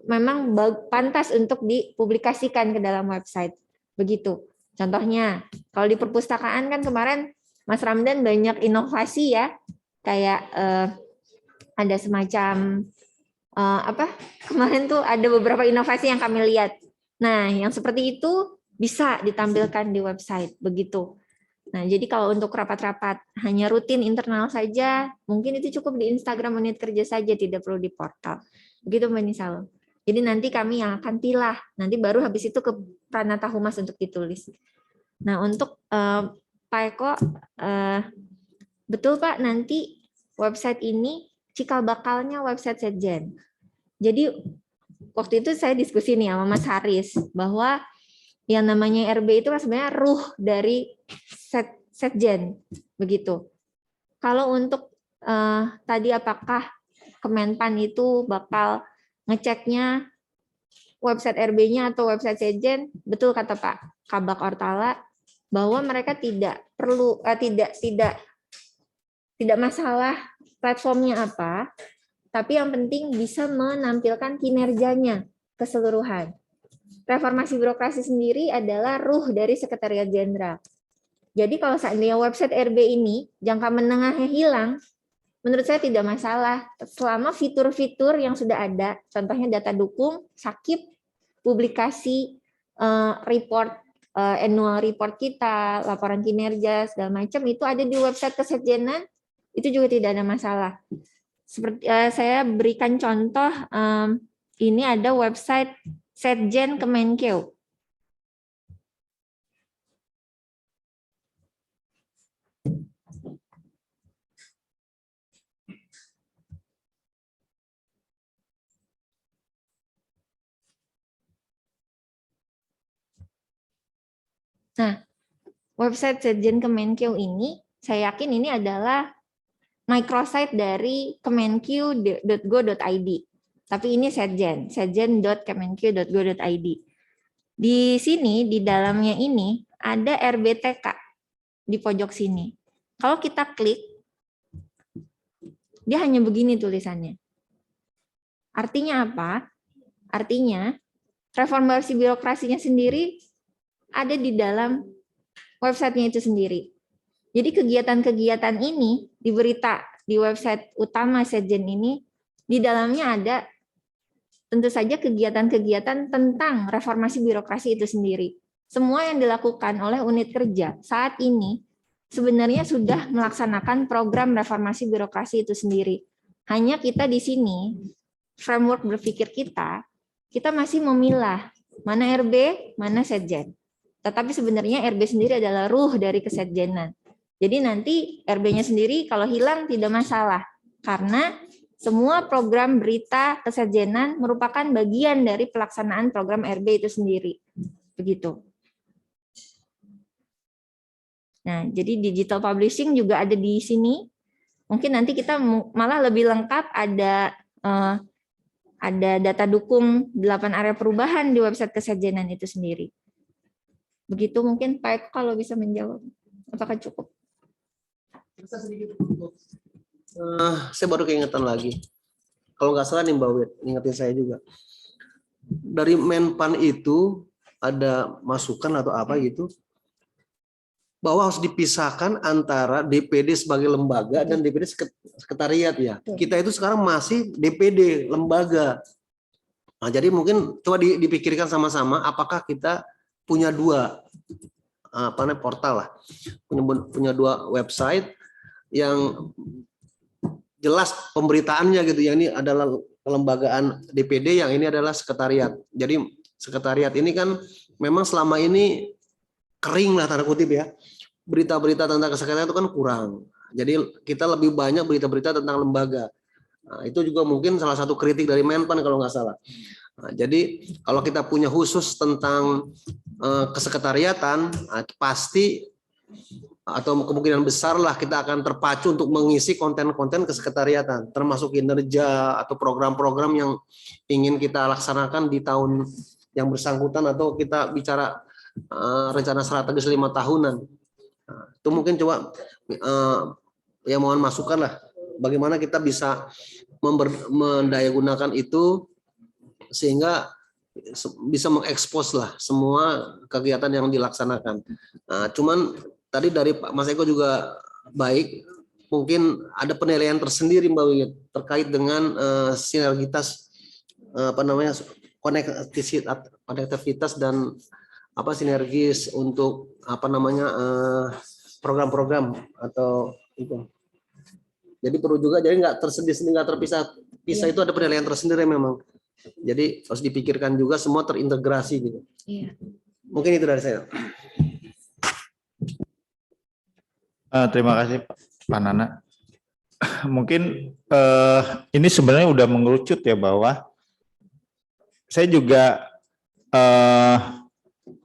memang pantas untuk dipublikasikan ke dalam website. Begitu. Contohnya, kalau di perpustakaan kan kemarin Mas Ramdan banyak inovasi ya, kayak ada semacam kemarin tuh ada beberapa inovasi yang kami lihat. Nah, yang seperti itu bisa ditampilkan di website, begitu. Nah, jadi kalau untuk rapat-rapat hanya rutin internal saja, mungkin itu cukup di Instagram unit kerja saja, tidak perlu di portal. Begitu Mbak Nisal. Jadi nanti kami yang akan pilah, nanti baru habis itu ke Pranata Humas untuk ditulis. Nah, untuk Pak Eko, betul Pak, nanti website ini cikal bakalnya website Setjen. Jadi waktu itu saya diskusi nih sama Mas Haris, bahwa yang namanya RB itu kan sebenarnya ruh dari Setjen, begitu. Kalau untuk tadi apakah Kemenpan itu bakal ngeceknya website RB-nya atau website Setjen, betul kata Pak Kabak Ortala bahwa mereka tidak perlu tidak masalah platformnya apa, tapi yang penting bisa menampilkan kinerjanya keseluruhan. Reformasi birokrasi sendiri adalah ruh dari Sekretariat Jenderal. Jadi kalau seandainya website RB ini jangka menengahnya hilang, menurut saya tidak masalah selama fitur-fitur yang sudah ada, contohnya data dukung, sakip, publikasi, report, annual report kita, laporan kinerja, segala macam itu ada di website Kesekjenan, itu juga tidak ada masalah. Seperti saya berikan contoh, ini ada website Setjen Kemenkeu. Nah, website Setjen Kemenkeu ini, saya yakin ini adalah microsite dari kemenkeu.go.id. Tapi ini Setjen, setjen.kemenkeu.go.id. Di sini, di dalamnya ini, ada RBTK di pojok sini. Kalau kita klik, dia hanya begini tulisannya. Artinya apa? Artinya, reformasi birokrasinya sendiri ada di dalam websitenya itu sendiri. Jadi kegiatan-kegiatan ini di berita di website utama Setjen ini, di dalamnya ada tentu saja kegiatan-kegiatan tentang reformasi birokrasi itu sendiri. Semua yang dilakukan oleh unit kerja saat ini sebenarnya sudah melaksanakan program reformasi birokrasi itu sendiri. Hanya kita di sini, framework berpikir kita masih memilah mana RB, mana Setjen. Tetapi sebenarnya RB sendiri adalah ruh dari Kesetjenan. Jadi nanti RB-nya sendiri kalau hilang tidak masalah. Karena semua program berita Kesetjenan merupakan bagian dari pelaksanaan program RB itu sendiri. Begitu. Nah, jadi digital publishing juga ada di sini. Mungkin nanti kita malah lebih lengkap, ada data dukung 8 area perubahan di website Kesetjenan itu sendiri. Begitu mungkin Pak Eko kalau bisa menjawab. Apakah cukup? Saya baru keingetan lagi. kalau nggak salah nih Mbak Wit, ingetin saya juga. Dari Menpan itu ada masukan atau apa gitu, bahwa harus dipisahkan antara DPD sebagai lembaga dan DPD sekretariat ya. Kita itu sekarang masih DPD lembaga. Nah, jadi mungkin coba dipikirkan sama-sama apakah kita punya dua portal lah, punya dua website yang jelas pemberitaannya gitu. Yang ini adalah kelembagaan DPD, yang ini adalah sekretariat. Jadi sekretariat ini kan memang selama ini kering lah tanda kutip ya. Berita-berita tentang sekretariat itu kan kurang. Jadi kita lebih banyak berita-berita tentang lembaga. Nah, itu juga mungkin salah satu kritik dari Menpan kalau nggak salah. Nah, jadi kalau kita punya khusus tentang kesekretariatan, pasti atau kemungkinan besar lah kita akan terpacu untuk mengisi konten-konten kesekretariatan, termasuk kinerja atau program-program yang ingin kita laksanakan di tahun yang bersangkutan, atau kita bicara rencana strategis 5 tahunan. Nah, itu mungkin coba ya mohon masukan lah, bagaimana kita bisa mendayagunakan itu sehingga bisa mengekspos lah semua kegiatan yang dilaksanakan. Nah, cuman tadi dari Pak Mas Eko juga baik, mungkin ada penilaian tersendiri Mbak Wiyut terkait dengan sinergitas konektivitas dan sinergis untuk program-program atau itu. Jadi perlu juga, jadi nggak terpisah itu ada penilaian tersendiri memang. Jadi harus dipikirkan juga semua terintegrasi gitu. Iya. Mungkin itu dari saya. Terima kasih Pak Nana. Mungkin ini sebenarnya udah mengerucut ya, bahwa saya juga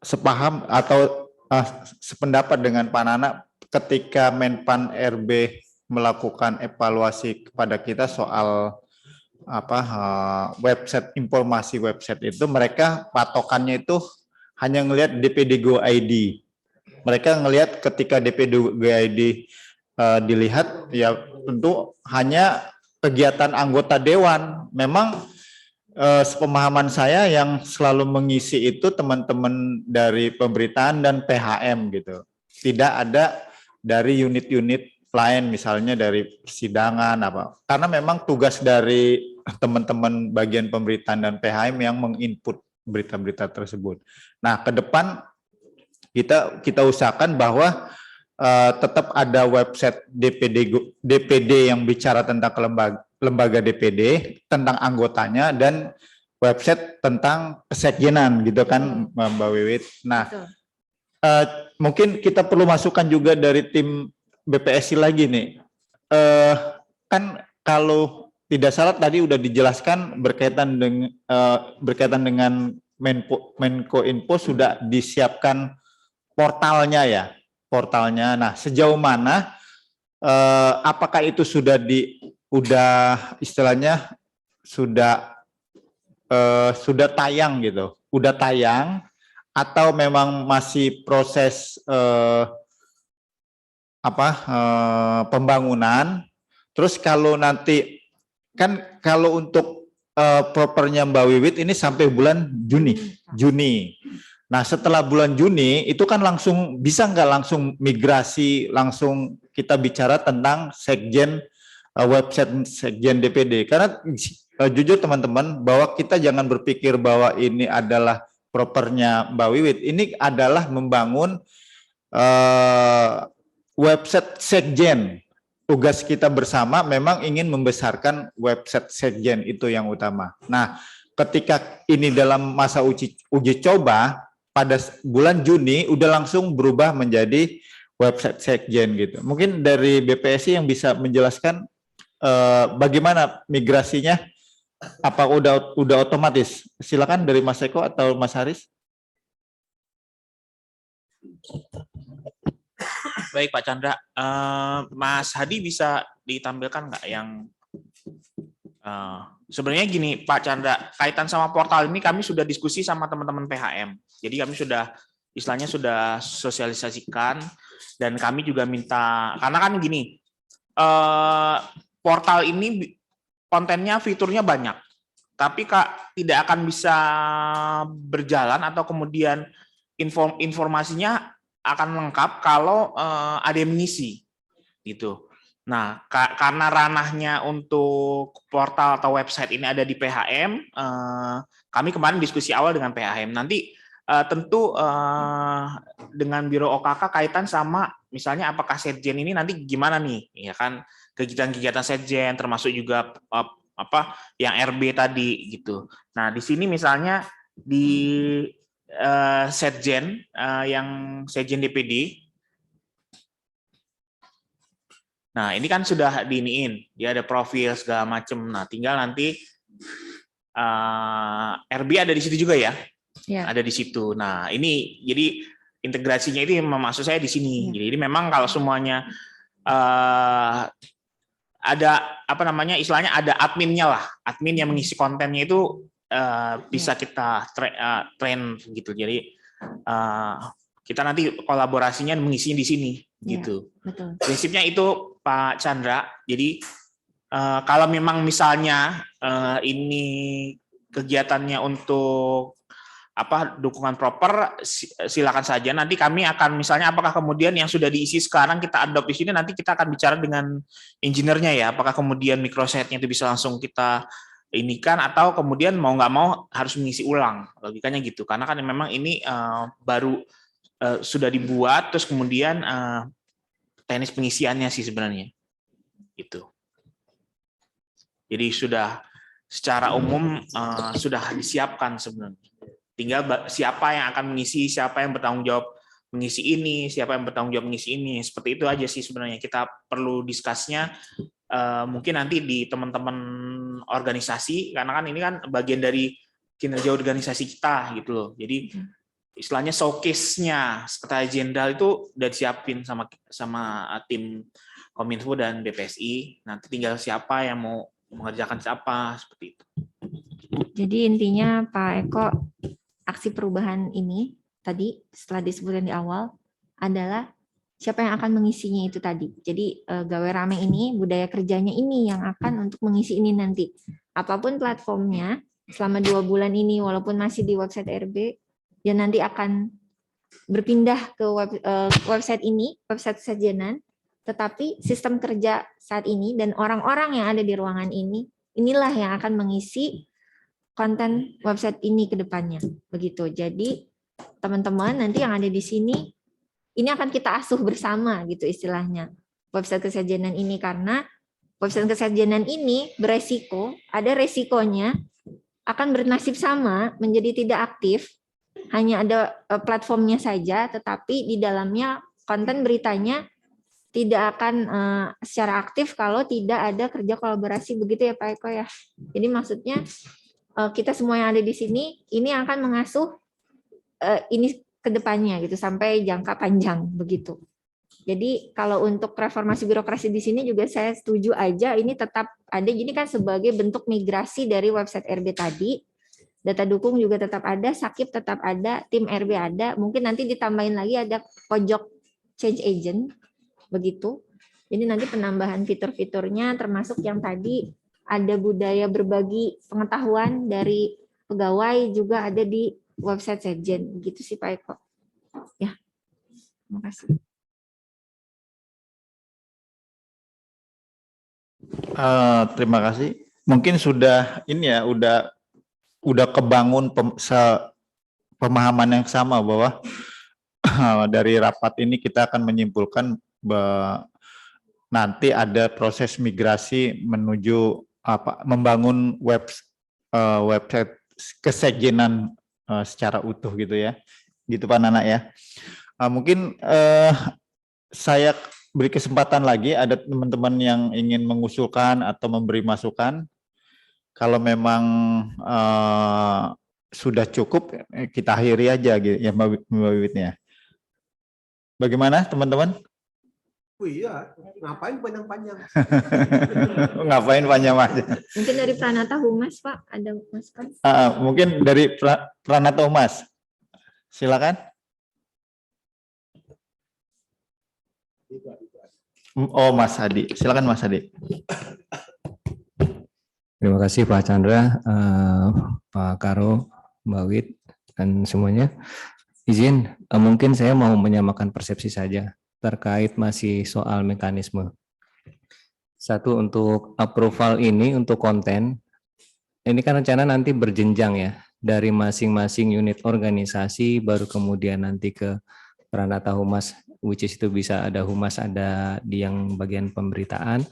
sepaham atau sependapat dengan Pak Nana ketika Menpan RB melakukan evaluasi kepada kita soal website, informasi website itu, mereka patokannya itu hanya ngelihat DPD Go ID. Mereka ngelihat ketika DPD Go ID dilihat, ya tentu hanya kegiatan anggota dewan. Memang sepemahaman saya yang selalu mengisi itu teman-teman dari pemberitaan dan PHM gitu. Tidak ada dari unit-unit lain, misalnya dari persidangan apa. Karena memang tugas dari teman-teman bagian pemberitaan dan PHM yang menginput berita-berita tersebut. Nah, ke depan kita usahakan bahwa tetap ada website DPD yang bicara tentang lembaga DPD, tentang anggotanya, dan website tentang kesekjenan gitu kan Mbak Wiwit. Nah, mungkin kita perlu masukan juga dari tim BPSI lagi nih. Kan kalau tidak salah tadi udah dijelaskan berkaitan dengan Menko Info sudah disiapkan portalnya ya, portalnya. Nah, sejauh mana apakah itu sudah istilahnya sudah tayang gitu, udah tayang, atau memang masih proses pembangunan? Terus kalau nanti kan kalau untuk propernya Mbak Wiwit ini sampai bulan Juni. Nah, setelah bulan Juni itu kan langsung bisa nggak langsung migrasi, langsung kita bicara tentang sekjen, website sekjen DPD. Karena jujur teman-teman, bahwa kita jangan berpikir bahwa ini adalah propernya Mbak Wiwit. Ini adalah membangun website sekjen. Tugas kita bersama memang ingin membesarkan website sekjen, itu yang utama. Nah, ketika ini dalam masa uji coba, pada bulan Juni udah langsung berubah menjadi website sekjen gitu. Mungkin dari BPSI yang bisa menjelaskan bagaimana migrasinya, apa udah otomatis? Silakan dari Mas Eko atau Mas Haris. Baik Pak Chandra, Mas Hadi bisa ditampilkan nggak yang sebenarnya gini Pak Chandra, kaitan sama portal ini kami sudah diskusi sama teman-teman PHM. Jadi kami sudah istilahnya sudah sosialisasikan, dan kami juga minta, karena kan gini, portal ini kontennya, fiturnya banyak, tapi tidak akan bisa berjalan atau kemudian informasinya akan lengkap kalau ada yang mengisi gitu. Nah, karena ranahnya untuk portal atau website ini ada di PHM, kami kemarin diskusi awal dengan PHM. Nanti tentu dengan Biro OKK kaitan sama misalnya apakah Setjen ini nanti gimana nih, ya kan, kegiatan-kegiatan Setjen termasuk juga apa yang RB tadi gitu. Nah, di sini misalnya di Setjen yang Setjen DPD. Nah, ini kan sudah diiniin, dia ada profil segala macam. Nah, tinggal nanti RB ada di situ juga ya, ada di situ. Nah, ini jadi integrasinya itu maksud saya di sini. Jadi memang kalau semuanya ada apa namanya istilahnya ada adminnya lah, admin yang mengisi kontennya itu bisa kita train gitu. Jadi kita nanti kolaborasinya mengisinya di sini gitu. Betul. Prinsipnya itu Pak Chandra. Jadi kalau memang misalnya ini kegiatannya untuk dukungan proper, silakan saja. Nanti kami akan misalnya apakah kemudian yang sudah diisi sekarang kita adopt di sini, nanti kita akan bicara dengan engineer-nya ya. Apakah kemudian microsite-nya itu bisa langsung kita inikan atau kemudian mau nggak mau harus mengisi ulang, logikanya gitu. Karena kan memang ini baru sudah dibuat, terus kemudian teknis pengisiannya sih sebenarnya gitu. Jadi sudah secara umum sudah disiapkan sebenarnya. Tinggal siapa yang akan mengisi, siapa yang bertanggung jawab mengisi ini, siapa yang bertanggung jawab mengisi ini. Seperti itu aja sih sebenarnya. Kita perlu diskusnya mungkin nanti di teman-teman organisasi, karena kan ini kan bagian dari kinerja organisasi kita gitu loh. Jadi istilahnya showcase-nya Sekretariat Jenderal itu udah disiapin sama tim Kominfo dan BPSI. Nanti tinggal siapa yang mau mengerjakan siapa, seperti itu. Jadi intinya Pak Eko, aksi perubahan ini tadi setelah disebutkan di awal adalah siapa yang akan mengisinya itu tadi. Jadi gawe rame ini, budaya kerjanya ini yang akan untuk mengisi ini nanti. Apapun platformnya, selama 2 bulan ini walaupun masih di website RB, ya nanti akan berpindah ke website ini, website Setjenan, tetapi sistem kerja saat ini dan orang-orang yang ada di ruangan ini, inilah yang akan mengisi konten website ini ke depannya. Begitu. Jadi teman-teman nanti yang ada di sini, ini akan kita asuh bersama gitu istilahnya. Website Kesetjenan ini karena website Kesetjenan ini beresiko, ada resikonya akan bernasib sama menjadi tidak aktif, hanya ada platformnya saja, tetapi di dalamnya konten beritanya tidak akan secara aktif kalau tidak ada kerja kolaborasi, begitu ya Pak Eko ya. Jadi maksudnya kita semua yang ada di sini ini akan mengasuh ini ke depannya gitu sampai jangka panjang begitu. Jadi kalau untuk reformasi birokrasi di sini juga saya setuju aja ini tetap ada. Jadi kan sebagai bentuk migrasi dari website RB tadi, data dukung juga tetap ada, Sakip tetap ada, tim RB ada, mungkin nanti ditambahin lagi ada pojok change agent, begitu. Jadi nanti penambahan fitur-fiturnya termasuk yang tadi ada budaya berbagi pengetahuan dari pegawai juga ada di website Setjen, gitu sih Pak Eko. Ya, terima kasih. Terima kasih. Mungkin sudah ini ya, udah kebangun pemahaman yang sama bahwa dari rapat ini kita akan menyimpulkan bahwa nanti ada proses migrasi menuju membangun website Kesetjenan secara utuh gitu ya. Gitu Pak Nana ya. Mungkin saya beri kesempatan lagi ada teman-teman yang ingin mengusulkan atau memberi masukan. Kalau memang sudah cukup, kita akhiri aja gitu ya Mbak Wiwitnya. Bagaimana teman-teman? Oh iya, ngapain panjang-panjang? Ngapain panjang-panjang? Mungkin dari Pranata Humas Pak, ada masukan? Mungkin dari Pranata Humas. Silakan. Oh Mas Hadi, silakan Mas Hadi. Terima kasih Pak Chandra, Pak Karo, Mbak Wit, dan semuanya. Izin, mungkin saya mau menyamakan persepsi saja terkait masih soal mekanisme. Satu, untuk approval ini untuk konten, ini kan rencana nanti berjenjang ya, dari masing-masing unit organisasi, baru kemudian nanti ke Pranata Humas, which is itu bisa ada humas, ada di yang bagian pemberitaan.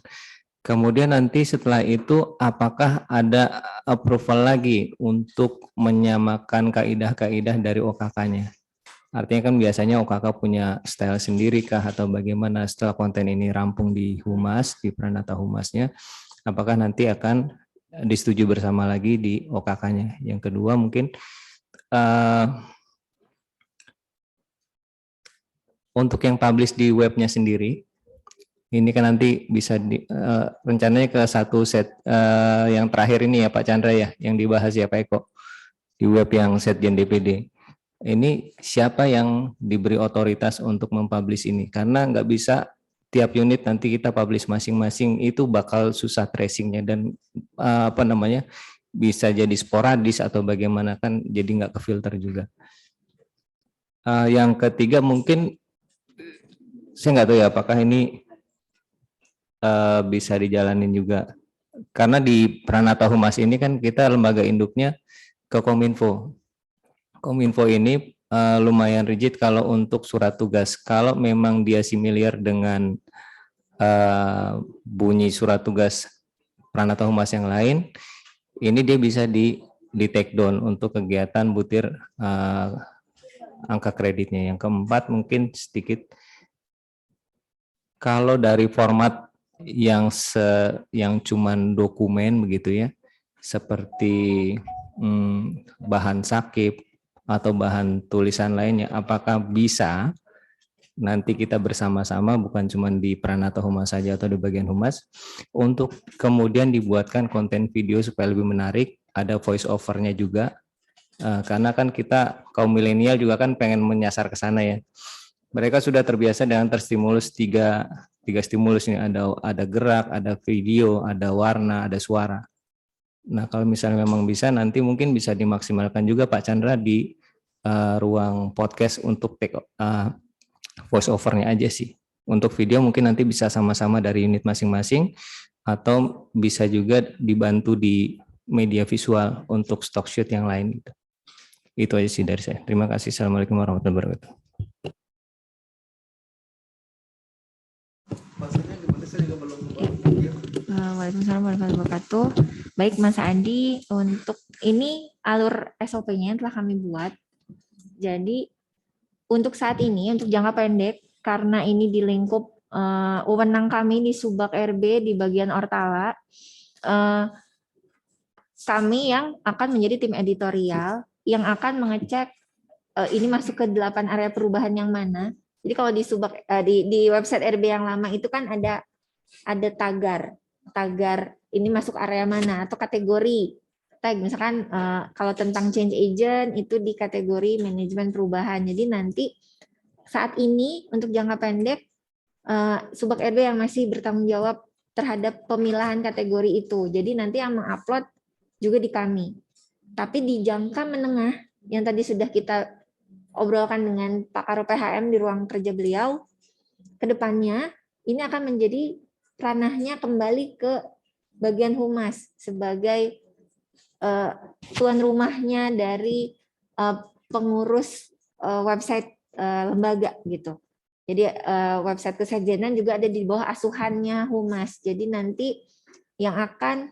Kemudian nanti setelah itu apakah ada approval lagi untuk menyamakan kaidah-kaidah dari OKK-nya? Artinya kan biasanya OKK punya style sendiri kah atau bagaimana setelah konten ini rampung di humas, di Pranata Humasnya, apakah nanti akan disetujui bersama lagi di OKK-nya? Yang kedua mungkin untuk yang publish di webnya sendiri, ini kan nanti bisa rencananya ke satu set yang terakhir ini ya Pak Chandra ya, yang dibahas ya Pak Eko, di web yang Setjen DPD. Ini siapa yang diberi otoritas untuk mempublish ini? Karena nggak bisa tiap unit nanti kita publish masing-masing, itu bakal susah tracingnya dan bisa jadi sporadis atau bagaimana, kan jadi nggak kefilter juga. Yang ketiga mungkin saya nggak tahu ya apakah ini bisa dijalanin juga, karena di Pranata Humas ini kan kita lembaga induknya ke Kominfo. Kominfo ini lumayan rigid kalau untuk surat tugas. Kalau memang dia similar dengan bunyi surat tugas Pranata Humas yang lain, ini dia bisa di take down untuk kegiatan butir angka kreditnya. Yang keempat mungkin sedikit, kalau dari format yang cuman dokumen begitu ya, seperti bahan sakip atau bahan tulisan lainnya, apakah bisa nanti kita bersama-sama, bukan cuma di Pranata Humas saja atau di bagian humas, untuk kemudian dibuatkan konten video supaya lebih menarik, ada voice over-nya juga, karena kan kita kaum milenial juga kan pengen menyasar ke sana ya. Mereka sudah terbiasa dengan terstimulus tiga stimulus ini, ada gerak, ada video, ada warna, ada suara. Nah, kalau misalnya memang bisa, nanti mungkin bisa dimaksimalkan juga Pak Chandra di ruang podcast untuk take voice over-nya aja sih. Untuk video mungkin nanti bisa sama-sama dari unit masing-masing, atau bisa juga dibantu di media visual untuk stock shoot yang lain gitu. Itu aja sih dari saya. Terima kasih. Assalamualaikum warahmatullahi wabarakatuh. Waalaikumsalam warahmatullahi wabarakatuh. Baik Mas Andi, untuk ini alur SOP-nya telah kami buat. Jadi untuk saat ini, untuk jangka pendek, karena ini di lingkup wewenang kami di Subak RB di bagian Ortala, kami yang akan menjadi tim editorial yang akan mengecek ini masuk ke 8 area perubahan yang mana. Jadi kalau di Subak di website RB yang lama itu kan ada tagar ini masuk area mana atau kategori tag, misalkan kalau tentang change agent itu di kategori manajemen perubahan. Jadi nanti saat ini untuk jangka pendek Subak RB yang masih bertanggung jawab terhadap pemilahan kategori itu. Jadi nanti yang mengupload juga di kami. Tapi di jangka menengah yang tadi sudah kita obrolkan dengan Pak Karo PHM di ruang kerja beliau, ke depannya ini akan menjadi ranahnya kembali ke bagian humas sebagai tuan rumahnya dari pengurus website lembaga gitu. Jadi website kesekjenan juga ada di bawah asuhannya humas. Jadi nanti yang akan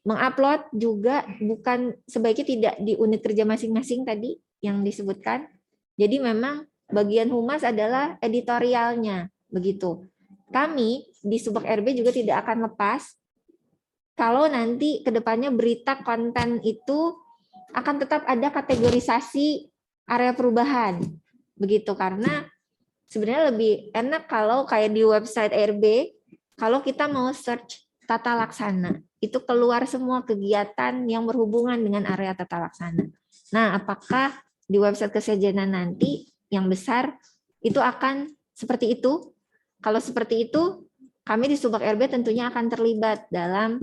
mengupload juga bukan, sebaiknya tidak di unit kerja masing-masing tadi yang disebutkan. Jadi memang bagian humas adalah editorialnya begitu. Kami di Subak RB juga tidak akan lepas kalau nanti kedepannya berita konten itu akan tetap ada kategorisasi area perubahan begitu, karena sebenarnya lebih enak kalau kayak di website RB, kalau kita mau search tata laksana itu keluar semua kegiatan yang berhubungan dengan area tata laksana. Nah, apakah di website kesekjenan nanti yang besar itu akan seperti itu? Kalau seperti itu, kami di Subak RB tentunya akan terlibat dalam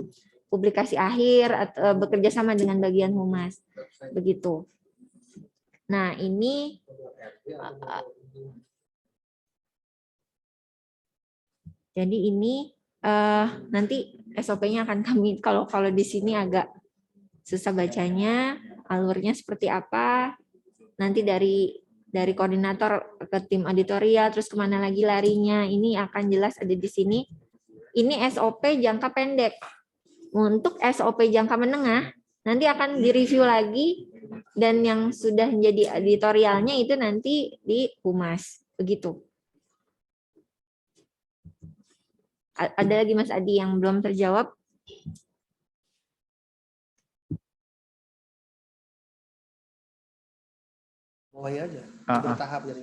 publikasi akhir atau bekerja sama dengan bagian humas. Begitu. Nah, ini jadi ini nanti SOP-nya akan kami, kalau di sini agak susah bacanya, alurnya seperti apa, nanti dari koordinator ke tim editorial, terus kemana lagi larinya, ini akan jelas ada di sini. Ini SOP jangka pendek. Untuk SOP jangka menengah, nanti akan direview lagi, dan yang sudah menjadi editorialnya itu nanti di humas. Begitu. Ada lagi Mas Adi yang belum terjawab? Mulai aja. Ah, ah. Bertahap jadi.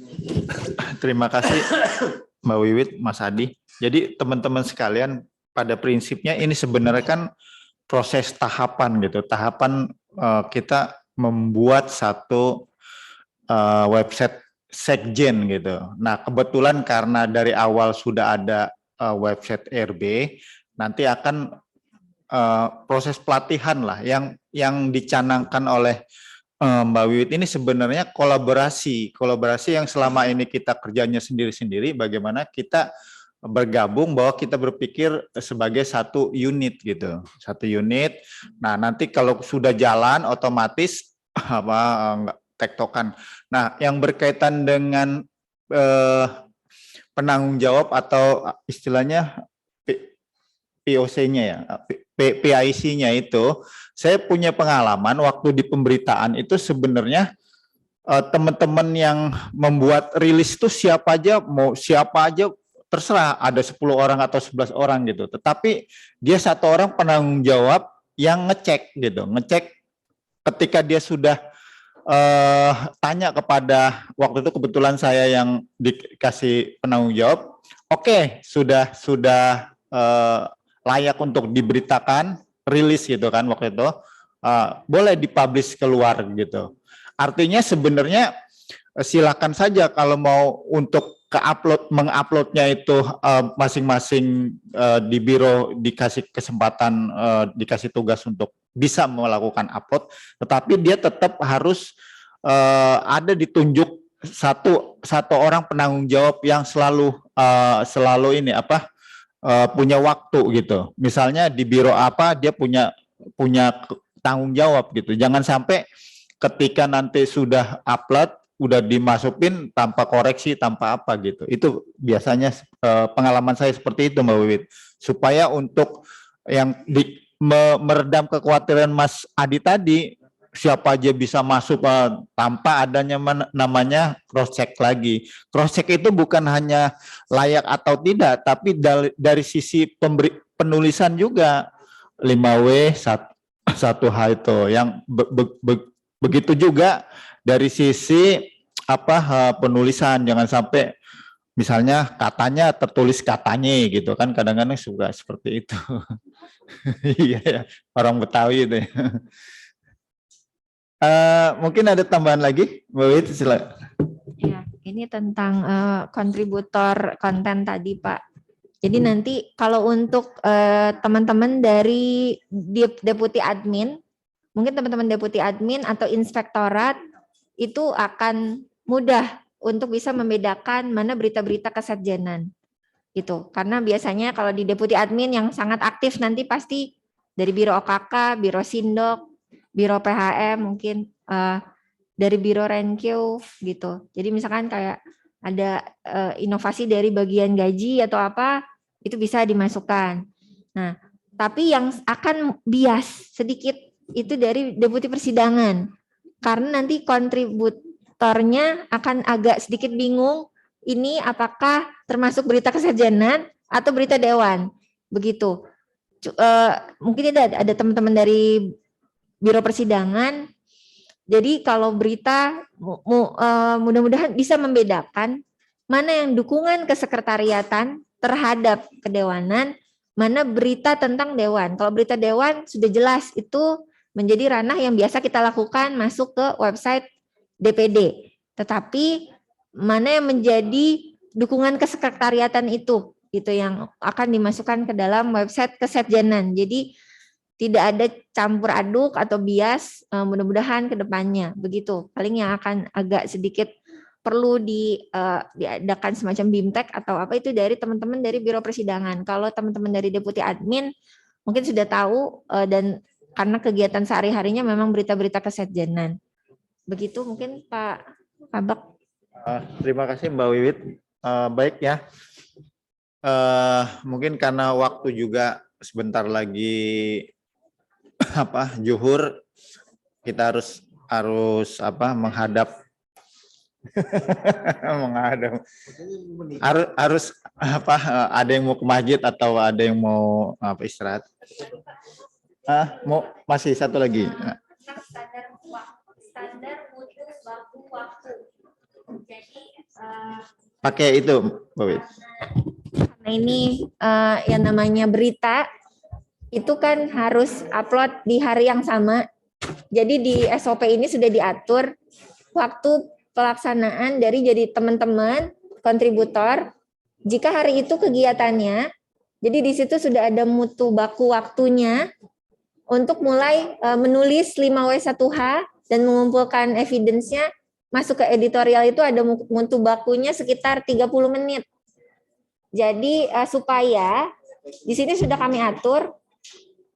Terima kasih Mbak Wiwit, Mas Adi. Jadi teman-teman sekalian, pada prinsipnya ini sebenarnya kan proses tahapan gitu. Tahapan kita membuat satu website sekjen gitu. Nah, kebetulan karena dari awal sudah ada website RB, nanti akan proses pelatihan lah yang dicanangkan oleh Mbak Wiwit ini sebenarnya kolaborasi yang selama ini kita kerjanya sendiri-sendiri, bagaimana kita bergabung bahwa kita berpikir sebagai satu unit gitu, satu unit. Nah, nanti kalau sudah jalan otomatis enggak tektokan. Nah, yang berkaitan dengan penanggung jawab atau istilahnya POC-nya ya, PIC-nya itu, saya punya pengalaman waktu di pemberitaan itu sebenarnya teman-teman yang membuat rilis itu siapa aja terserah, ada 10 orang atau 11 orang gitu. Tetapi dia satu orang penanggung jawab yang ngecek gitu, ngecek ketika dia sudah tanya kepada, waktu itu kebetulan saya yang dikasih penanggung jawab, oke, sudah layak untuk diberitakan, rilis gitu kan waktu itu, boleh dipublish keluar gitu. Artinya sebenarnya silakan saja kalau mau untuk menguploadnya itu masing-masing di biro dikasih kesempatan, dikasih tugas untuk bisa melakukan upload, tetapi dia tetap harus ada ditunjuk satu orang penanggung jawab yang selalu ini punya waktu gitu. Misalnya di biro apa dia punya tanggung jawab gitu. Jangan sampai ketika nanti sudah upload udah dimasukin tanpa koreksi, tanpa apa gitu. Itu biasanya pengalaman saya seperti itu Mbak Wiwit. Supaya untuk yang meredam kekhawatiran Mas Adi tadi, siapa aja bisa masuk tanpa adanya namanya cross check lagi. Cross check itu bukan hanya layak atau tidak, tapi dari sisi penulisan juga 5W 1H itu yang begitu juga dari sisi penulisan, jangan sampai misalnya katanya tertulis katanya gitu kan, kadang-kadang suka seperti itu. Iya ya, orang Betawi itu ya. Mungkin ada tambahan lagi, Mbak Wit, silakan. Ya, ini tentang kontributor konten tadi, Pak. Jadi nanti kalau untuk teman-teman dari deputi admin, mungkin teman-teman deputi admin atau inspektorat itu akan mudah untuk bisa membedakan mana berita-berita kesekjenan. Gitu. Karena biasanya kalau di deputi admin yang sangat aktif nanti pasti dari Biro OKK, Biro Sindok, Biro PHM, mungkin dari Biro Renkeu gitu. Jadi misalkan kayak ada inovasi dari bagian gaji atau apa, itu bisa dimasukkan. Nah, tapi yang akan bias sedikit itu dari deputi persidangan. Karena nanti kontributornya akan agak sedikit bingung, ini apakah termasuk berita kesekjenan atau berita dewan, begitu. Mungkin ada teman-teman dari Biro Persidangan. Jadi kalau berita mudah-mudahan bisa membedakan mana yang dukungan kesekretariatan terhadap kedewanan, mana berita tentang dewan. Kalau berita dewan sudah jelas itu menjadi ranah yang biasa kita lakukan masuk ke website DPD. Tetapi mana yang menjadi dukungan kesekretariatan itu yang akan dimasukkan ke dalam website kesekjenan. Jadi tidak ada campur aduk atau bias, mudah-mudahan ke depannya begitu. Paling yang akan agak sedikit perlu diadakan semacam BIMTEK atau apa itu dari teman-teman dari Biro Persidangan. Kalau teman-teman dari Deputi Admin mungkin sudah tahu dan karena kegiatan sehari-harinya memang berita-berita kesetjenan. Begitu mungkin Pak Kabak. Terima kasih Mbak Wiwit. Baik ya. Mungkin karena waktu juga sebentar lagi zuhur, kita harus menghadap menghadap harus ada yang mau ke masjid atau ada yang mau istirahat. Mau masih satu lagi. Standar mutu baku waktu. Jadi pakai itu, Mbak Wit. Nah ini yang namanya berita itu kan harus upload di hari yang sama. Jadi di SOP ini sudah diatur waktu pelaksanaan dari jadi teman-teman kontributor. Jika hari itu kegiatannya, jadi di situ sudah ada mutu baku waktunya untuk mulai menulis 5W1H dan mengumpulkan evidence-nya masuk ke editorial itu ada mutu bakunya sekitar 30 menit. Jadi supaya di sini sudah kami atur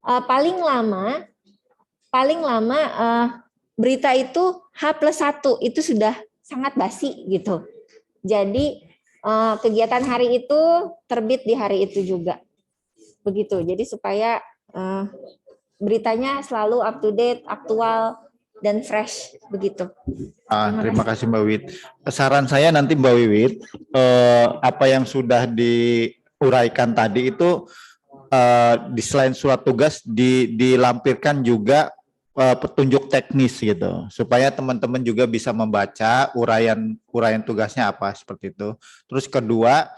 paling lama berita itu H+1 itu sudah sangat basi gitu. Jadi kegiatan hari itu terbit di hari itu juga. Begitu. Jadi supaya beritanya selalu up to date, aktual, dan fresh begitu. Terima kasih Mbak Wiwit. Saran saya nanti Mbak Wiwit, apa yang sudah diuraikan tadi itu di selain surat tugas dilampirkan juga petunjuk teknis gitu, supaya teman-teman juga bisa membaca uraian tugasnya apa seperti itu. Terus kedua,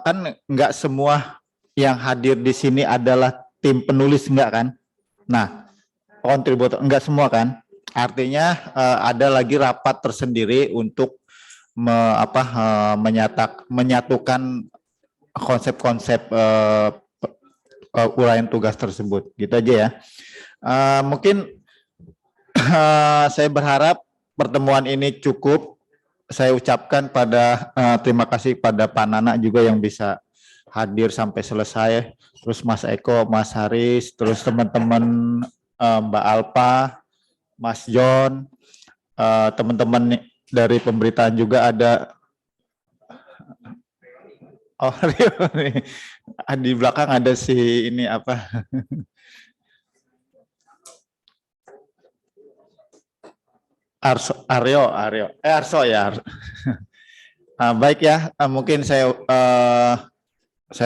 kan nggak semua yang hadir di sini adalah tim penulis, enggak kan? Nah, kontributor enggak semua kan? Artinya ada lagi rapat tersendiri untuk menyatukan konsep-konsep uraian tugas tersebut. Gitu aja ya. Mungkin saya berharap pertemuan ini cukup. Saya ucapkan terima kasih pada Pak Nana juga yang bisa hadir sampai selesai. Terus Mas Eko, Mas Haris, terus teman-teman Mbak Alpa, Mas John, teman-teman dari pemberitaan juga ada. Oh, Rio nih. Di belakang ada si ini apa? Arso ya. Baik ya, mungkin saya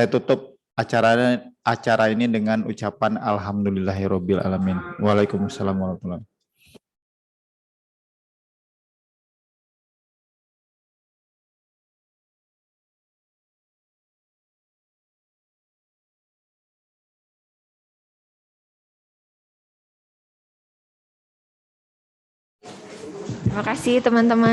tutup acara ini dengan ucapan alhamdulillahirabbil alamin. Waalaikumsalam warahmatullahi wabarakatuh. Terima kasih teman-teman.